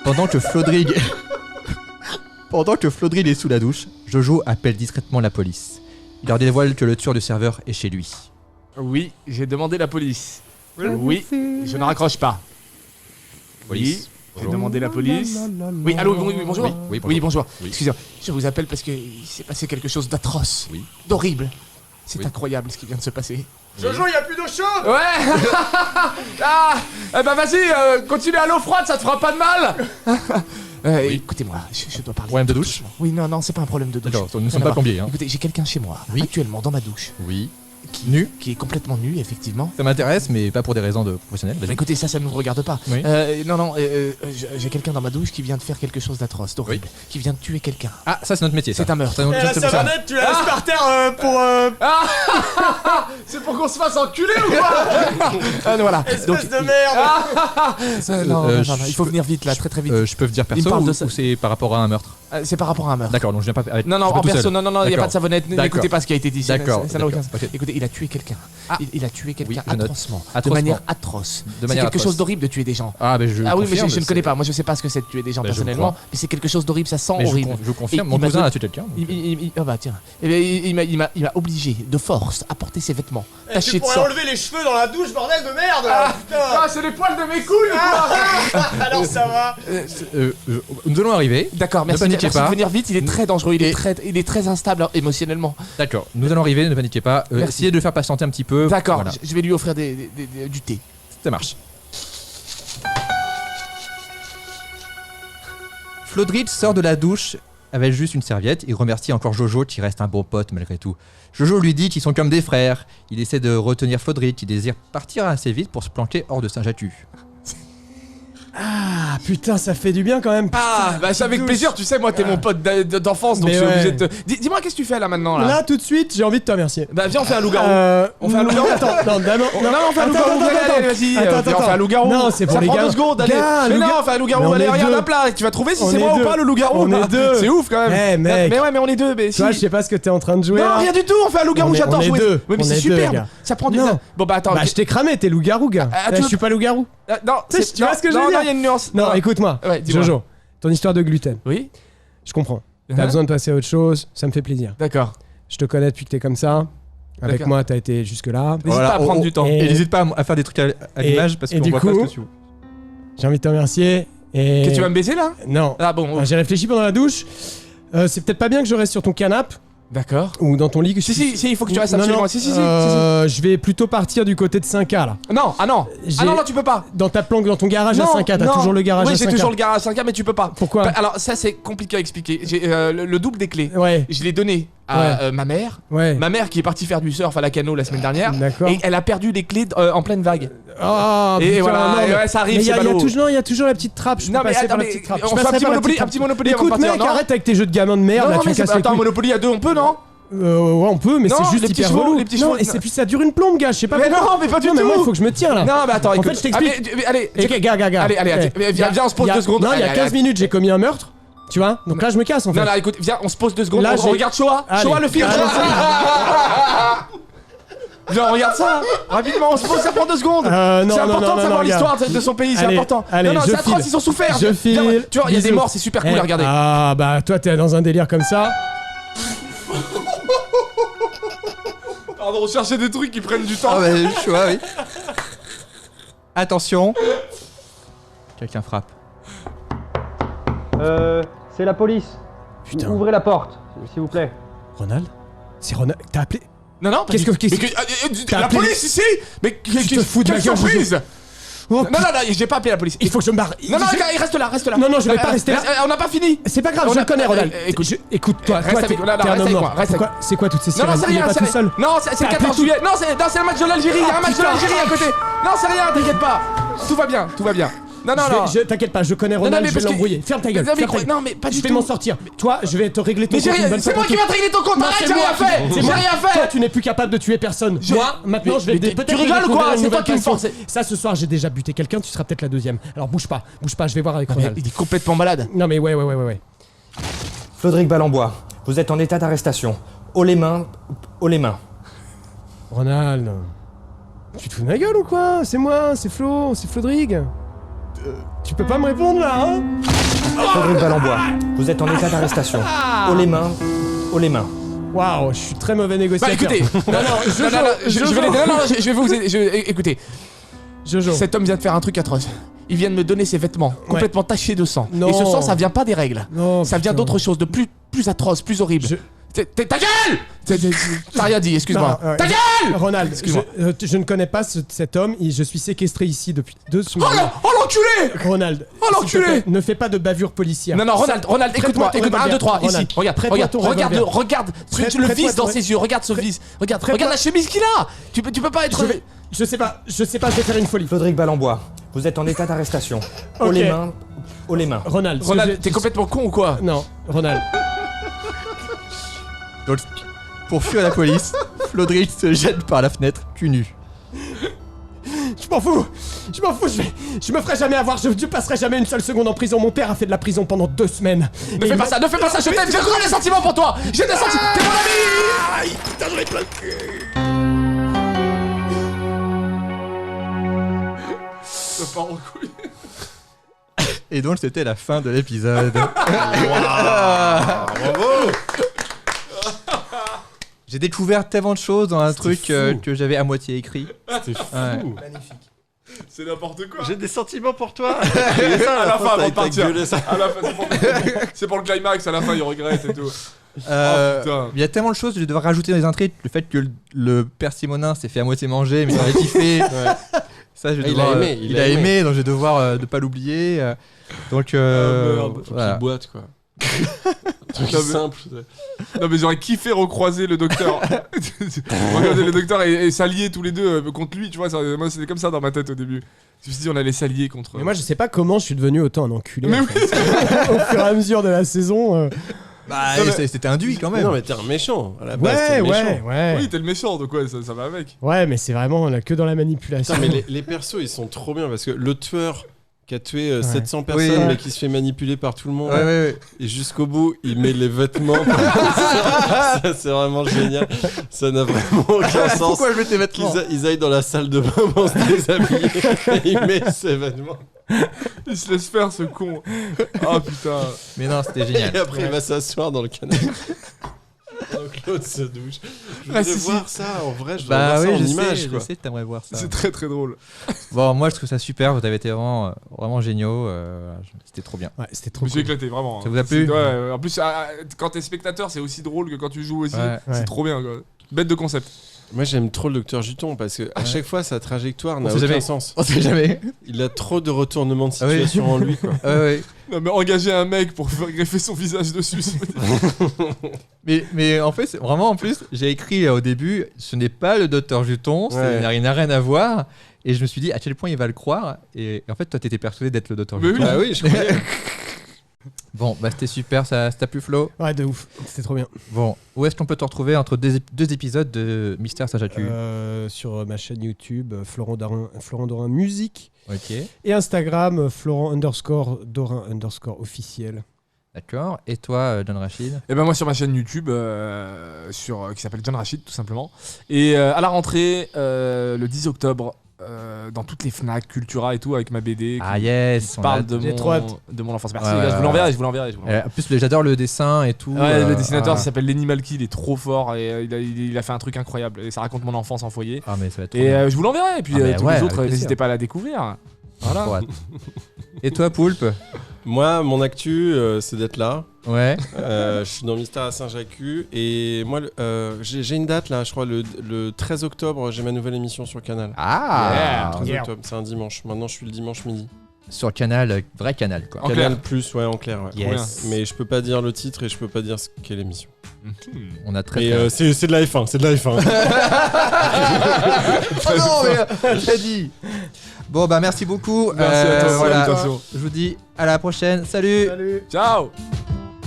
Pendant que Flodrig est sous la douche, Jojo appelle discrètement la police. Il leur dévoile que le tueur du serveur est chez lui. Oui, j'ai demandé la police. Oui, je ne raccroche pas. Police. Oui, j'ai demandé la police. Oui, allô, oui, bonjour. Oui, bonjour. Oui, bonjour. Oui. Excusez-moi, je vous appelle parce qu'il s'est passé quelque chose d'atroce, Oui. d'horrible. C'est Oui. incroyable ce qui vient de se passer. Jojo, il y a plus d'eau chaude. Ouais. Ah, eh ben vas-y, continue à l'eau froide, ça te fera pas de mal. Écoutez-moi, je dois parler. Problème de douche? Oui, non, c'est pas un problème de douche. D'accord, nous ne Rien sommes à pas voir. plombiers. Hein. Écoutez, j'ai quelqu'un chez moi, Oui. actuellement dans ma douche, Oui. Nu? qui est complètement nu, effectivement. Ça m'intéresse, mais pas pour des raisons de professionnelles. Bah, écoutez, ça ne nous regarde pas. Oui. Non, j'ai quelqu'un dans ma douche qui vient de faire quelque chose d'atroce, d'horrible, qui vient de tuer quelqu'un. Ah, ça c'est notre métier. Ça. C'est un meurtre. Ça, c'est pour ça. tu la laisses par terre pour. C'est pour qu'on se fasse enculer ou quoi? Ah, voilà. Donc, de merde. non, Euh, il faut venir vite là, très vite. Je peux dire Il me perso parle de ou ça. c'est par rapport à un meurtre? C'est par rapport à un meurtre. D'accord, donc je viens pas avec. Non, je vais en tout seul. personne, non, il n'y a D'accord. pas de savonnette, D'accord. n'écoutez pas ce qui a été dit. D'accord, Ça n'a aucun d'accord, sens. ok. Écoutez, il a tué quelqu'un. Ah. Il a tué quelqu'un Oui, je note. atrocement. De Atrocement. manière atroce. De C'est manière quelque atroce. chose d'horrible de tuer des gens. Ah, mais je. Ah oui, mais confirme, je ne connais c'est- pas. Moi, je sais pas ce que c'est de tuer des gens Bah, je personnellement, crois. mais c'est quelque chose d'horrible, ça sent Mais horrible. je confirme, Et mon il m'a cousin don- a tué quelqu'un. donc, Ah bah tiens. Eh ben, il m'a obligé de force à porter ses vêtements tachés de sang. enlever les cheveux dans la douche, bordel de merde. Ah, c'est les poils de mes couilles ou quoi? Alors ça va. Nous allons arriver. D'accord, merci, paniquez merci pas. de venir vite, il est très dangereux, il Et- est très instable émotionnellement. D'accord, nous allons arriver, ne paniquez pas. Merci. Essayez de le faire patienter un petit peu. D'accord, Voilà, je vais lui offrir du thé. ça marche. Flodrig sort de la douche avec juste une serviette. Il remercie encore Jojo qui reste un bon pote malgré tout. Jojo lui dit qu'ils sont comme des frères. Il essaie de retenir Flodrig qui désire partir assez vite pour se planquer hors de Saint-Jatu. Ah putain, ça fait du bien quand même. Ah, bah c'est avec douche. plaisir, tu sais, moi t'es mon pote d'enfance, donc Mais je suis ouais. obligé de te... Dis-moi, qu'est-ce que tu fais là maintenant là? Là tout de suite, j'ai envie de te remercier. Bah viens, on fait un loup-garou. On fait un loup-garou. Attends, non, d'abord. Non, on fait un loup-garou, allez, vas-y, Attends, viens, on fait un loup-garou. Non, c'est pour ça les prend gars. 2 secondes, allez. Gars, Mais non, loup-garou. on fait un loup-garou, Mais on allez, est regarde deux. la plat, tu vas trouver si On c'est est moi ou deux. pas le loup-garou. On est deux. C'est ouf quand même. Eh, mec. Mais ouais, mais on est deux, mais Tu vois, si. je sais pas ce que t'es en train de jouer. Non, là. rien du tout, on fait un loup-garou, On est- j'adore on est jouer. deux. Ouais, mais On c'est est deux, superbe. gars. Ça prend du Non. temps. Bon bah attends. Bah, je t'ai cramé, t'es loup-garou, gars. tu Je veux- suis pas loup-garou. Non, Tu sais, tu vois ce que je veux non, dire Non, il y a une nuance. Non, écoute-moi. Ouais, dis-moi. Jojo, ton histoire de gluten. Oui. Je comprends. T'as Uh-huh. besoin de passer à autre chose, ça me fait plaisir. D'accord. Je te connais depuis que t'es comme ça. Avec D'accord. moi, t'as été jusque-là. N'hésite pas à prendre du temps. Et- Et n'hésite pas à faire des trucs à l'image parce et qu'on du voit pas coup- ce que tu veux. J'ai envie de te remercier. Et... Qu'est-ce que tu vas me baiser là? Non. Ah bon. J'ai réfléchi pendant la douche. C'est peut-être pas bien que je reste sur ton canapé D'accord. ou dans ton lit. Que Si, il faut que tu restes Non, absolument. non. Si. Je vais plutôt partir du côté de 5K là. Non, ah non. J'ai- Ah non, tu peux pas. Dans ta planque, dans ton garage à 5K, t'as non. toujours le garage Oui, à j'ai 5K. toujours le garage à 5K, mais tu peux pas. Pourquoi Bah, alors, ça, c'est compliqué à expliquer. J'ai le double des clés. Ouais, Je l'ai donné à ma mère. ouais. Ma mère qui est partie faire du surf à la Cano la semaine dernière. D'accord. Et elle a perdu les clés en pleine vague. Ah, Et putain, voilà, non, et mais- ouais, ça arrive, mais c'est il y a ballot. toujours, il y a toujours la petite trappe. Je peux Non, mais passer attends, par la mais petite trappe. on Je fait un passerai petit par la Monopoly, petite un petit Monopoly avant de Écoute, partir, mec, non arrête avec tes jeux de gamin de merde. Non, là, non, tu me mais c'est casses pas. les Attends, couilles. Monopoly à deux, on peut, non? Ouais, on peut, mais Non, c'est juste les petits hyper chevaux, relou. les petits Non, chevaux, et non. puis ça dure une plombe, gars. Je sais pas Mais pourquoi. non, mais pas du Non, mais moi, il tout. faut que je me tire là. Non, mais attends, En écoute. fait, je t'explique. Ah, mais, allez, Ok, gars. Allez, viens, on se pose 2 secondes. Non, il y a Allez, 15 allez. minutes, j'ai commis un meurtre. Tu vois? Donc là, je me casse en fait. Non, là, écoute, viens, on se pose 2 secondes. Là, On j'ai- regarde Shoah. Allez. Shoah, le film. Allez, Viens, regarde ça. Rapidement, on se pose, ça prend 2 secondes. Non, C'est important de savoir gars. l'histoire de son pays, c'est Allez, important. allez, non, je c'est atroce, file. ils ont souffert. Je file. Viens, tu vois, il y a des Bisous. morts, c'est super cool à regarder. Ah, bah, toi, t'es dans un délire comme ça. Pardon, chercher des trucs qui prennent du temps. Ah bah, le choix, oui. Attention. Quelqu'un frappe. C'est la police. Putain. Ouvrez la porte, s'il vous plaît. Ronald? C'est Ronald. T'as appelé? Non, Qu'est-ce que- T'as la appelé police ici. Mais Je te fous de quelle ma gueule, surprise. Oh, Non, j'ai pas appelé la police. Il faut que je me barre. Non, il reste là. Non, je vais pas rester là. On n'a pas fini. C'est pas grave, On je a- le connais, Ronald. écoute, Écoute, toi, reste toi, avec- t'es non, t'es un reste homme avec noir. moi, reste Pourquoi- C'est quoi toutes ces Non, sirènes? c'est Il est rien, pas c'est tout rien. seul. Non, c'est le T'as 14 appelé juillet. Non, c'est le match de l'Algérie. Il y a un match de l'Algérie à côté. Non, c'est rien, t'inquiète pas. Tout va bien. Non. T'inquiète pas, je connais non, Ronald, mais je parce vais que- l'embrouiller. Ferme ta gueule. Non, mais ferme ta gueule. non, mais pas du Je vais tout. m'en sortir. Toi, je vais te régler ton Mais compte une bonne c'est fois moi qui pour vais te régler ton compte. Non, Arrête, c'est j'ai moi rien fait. c'est J'ai moi. rien Toi, fait. tu n'es plus capable de tuer personne. Moi, maintenant, je vais mais peut-être tu rigoles ou découvrir quoi? une C'est toi nouvelle qui me passion. forces. Ça, ce soir, j'ai déjà buté quelqu'un, tu seras peut-être la deuxième. Alors bouge pas, je vais voir avec Ronald. Il est complètement malade. Non, mais ouais. Flodric Balambois, vous êtes en état d'arrestation. Haut les mains. Ronald, tu te fous de ma gueule ou quoi? C'est moi, c'est Flo, c'est Flodrig. Tu peux pas me répondre là, hein? Flodric Balambois, vous êtes en état d'arrestation. Haut les mains. Waouh, je suis très mauvais négociateur. Bah écoutez, je vais vous aider. Écoutez, Jojo. cet homme vient de faire un truc atroce. Il vient de me donner ses vêtements complètement tachés de sang. Non. Et ce sang, ça vient pas des règles. Non, Ça vient putain. d'autre chose, de plus atroce, plus horrible. Ta gueule! T'as rien dit, excuse-moi. Non, ouais. Ta gueule! Ronald, Excuse-moi. je ne connais pas cet homme et je suis séquestré ici depuis 2 semaines. Oh l'enculé! Ronald, Oh, s'il te l'enculé. plaît, ne fais pas de bavure policière. Non, Ronald, écoute-moi, Prête-moi ton 1, 2, 3, revolver. ici, regarde, Prête-moi ton revolver. regarde le Prête-moi vis dans ton- ses yeux, regarde ce vis, regarde Prête-moi- la chemise qu'il a! Tu peux pas être... Je sais pas, je vais faire une folie. Flodric Balambois, vous êtes en état d'arrestation. Haut Ok. les mains. Ronald, Ronald, t'es complètement con ou quoi? Non, Ronald. Donc, pour fuir la police, Flodric se jette par la fenêtre, cul nu. Je m'en fous, je me ferai jamais avoir, je passerai jamais une seule seconde en prison. Mon père a fait de la prison pendant 2 semaines. Ne fais pas ça, je t'aime, j'ai encore des sentiments pour toi! J'ai des sentiments, t'es mon ami! Ça part en couille. Et donc, c'était la fin de l'épisode. Bravo. J'ai découvert tellement de choses dans un C'était truc fou. que j'avais à moitié écrit. C'était fou. Ouais. C'est n'importe quoi. J'ai des sentiments pour toi. À la fin, avant de t'as partir. gueulé ça. À la fin, c'est pour le climax, à la fin, il regrette et tout. putain. Il y a tellement de choses que je vais devoir rajouter dans les intrigues. Le fait que le père Simonin s'est fait à moitié manger, mais il a kiffé. Ça, je vais Il devoir, a aimé, il a aimé, donc je vais devoir ne pas l'oublier. Donc, Faut voilà. qu'il boite quoi. Un truc Non, mais- simple. Non, mais j'aurais kiffé recroiser le docteur. Regarder le docteur et s'allier tous les deux contre lui, tu vois. Moi, c'était comme ça dans ma tête au début. Je me suis dit, on allait s'allier contre. Mais moi, je sais pas comment je suis devenu autant un enculé. Mais en fait. Au fur et à mesure de la saison. Bah, Non, mais- c'était induit quand même. Non mais t'es un méchant. À la base, t'es un méchant. Ouais. Oui, t'es le méchant, donc ouais, ça va avec. Ouais, mais c'est vraiment là, que dans la manipulation. Putain, mais les persos ils sont trop bien parce que le tueur qui a tué 700 Oui. personnes mais qui se fait manipuler par tout le monde Ouais. et jusqu'au bout il met les vêtements. Ça, c'est vraiment génial. Ça n'a vraiment aucun sens. Pourquoi je mets tes vêtements Ils aillent dans la salle de bain pour se déshabiller et il met ses vêtements. Il se laisse faire, ce con. Ah putain. Mais non, c'était Et génial. après il va s'asseoir dans le canapé. Donc l'autre se douche. Je voudrais si, voir ça en vrai, je voudrais Bah voir ça oui, en je image sais, quoi. je sais que t'aimerais voir ça. C'est très très drôle. Bon, moi je trouve ça super, vous avez été vraiment géniaux, voilà, c'était trop bien. Ouais, c'était Je trop me suis cool. éclaté, vraiment. Ça vous a plu? Ouais, en plus, quand t'es spectateur, c'est aussi drôle que quand tu joues aussi. Ouais. C'est Ouais. trop bien, quoi. Bête de concept. Moi j'aime trop le docteur Juton parce que à chaque fois sa trajectoire n'a sait aucun jamais. sens. On sait jamais. Il a trop de retournements de Ah oui. situation en lui quoi. Ouais. Non, mais engager un mec pour faire greffer son visage dessus, c'est Mais en fait, vraiment en plus, j'ai écrit au début, ce n'est pas le docteur Juton, Ouais. il n'a rien à voir. Et je me suis dit à quel point il va le croire. Et en fait, toi, t'étais persuadé d'être le docteur Mais Juton. oui. Ah oui, je croyais. Bon, bah c'était super, ça t'a plu Flo? Ouais, de ouf. C'était trop bien. Bon, où est-ce qu'on peut te retrouver entre deux épisodes de Mystère Saint-Jacques? Sur ma chaîne YouTube, Florent Dorin Musique. Ok. Et Instagram, Florent_Dorin_officiel. D'accord. Et toi, John Rachid? Et ben moi sur ma chaîne YouTube, qui s'appelle John Rachid tout simplement. Et à la rentrée, le 10 octobre, dans toutes les Fnac, Cultura et tout, avec ma BD. Ah yes, qui parle de J'ai trop hâte. mon enfance. Merci Ouais, les gars, je vous ouais. l'enverrai. En plus, j'adore le dessin et tout. Ouais, le dessinateur ah. il s'appelle Lenny Malky, il est trop fort et il a fait un truc incroyable. Et ça raconte mon enfance en foyer. Ah, mais ça va être trop Et bien. je vous l'enverrai. Et puis Ah, mais tous ouais, les avec autres, plaisir. n'hésitez pas à la découvrir. Voilà. Trop hâte. Et toi, Poulpe? Moi, mon actu, c'est d'être là. Ouais. Je suis dans Mystère à Saint-Jacques. Et moi, j'ai une date là, je crois, le 13 octobre, j'ai ma nouvelle émission sur Canal. Ah 13 Yeah. octobre, c'est un dimanche. Maintenant, je suis le dimanche midi. Sur Canal, vrai Canal, quoi. En Canal clair. Plus, ouais, en clair. Ouais. Yes. Mais je peux pas dire le titre et je peux pas dire ce qu'est l'émission. On a très Mais bien. c'est de la F1, c'est de la F1. Oh non, mais j'ai dit. Bon, bah merci beaucoup. Merci à toi, voilà. salutations. Je vous dis à la prochaine. Salut. Ciao.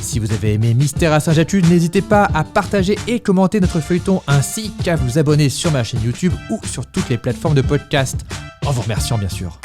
Si vous avez aimé Mystère à Saint-Jacques, n'hésitez pas à partager et commenter notre feuilleton ainsi qu'à vous abonner sur ma chaîne YouTube ou sur toutes les plateformes de podcast. En vous remerciant bien sûr.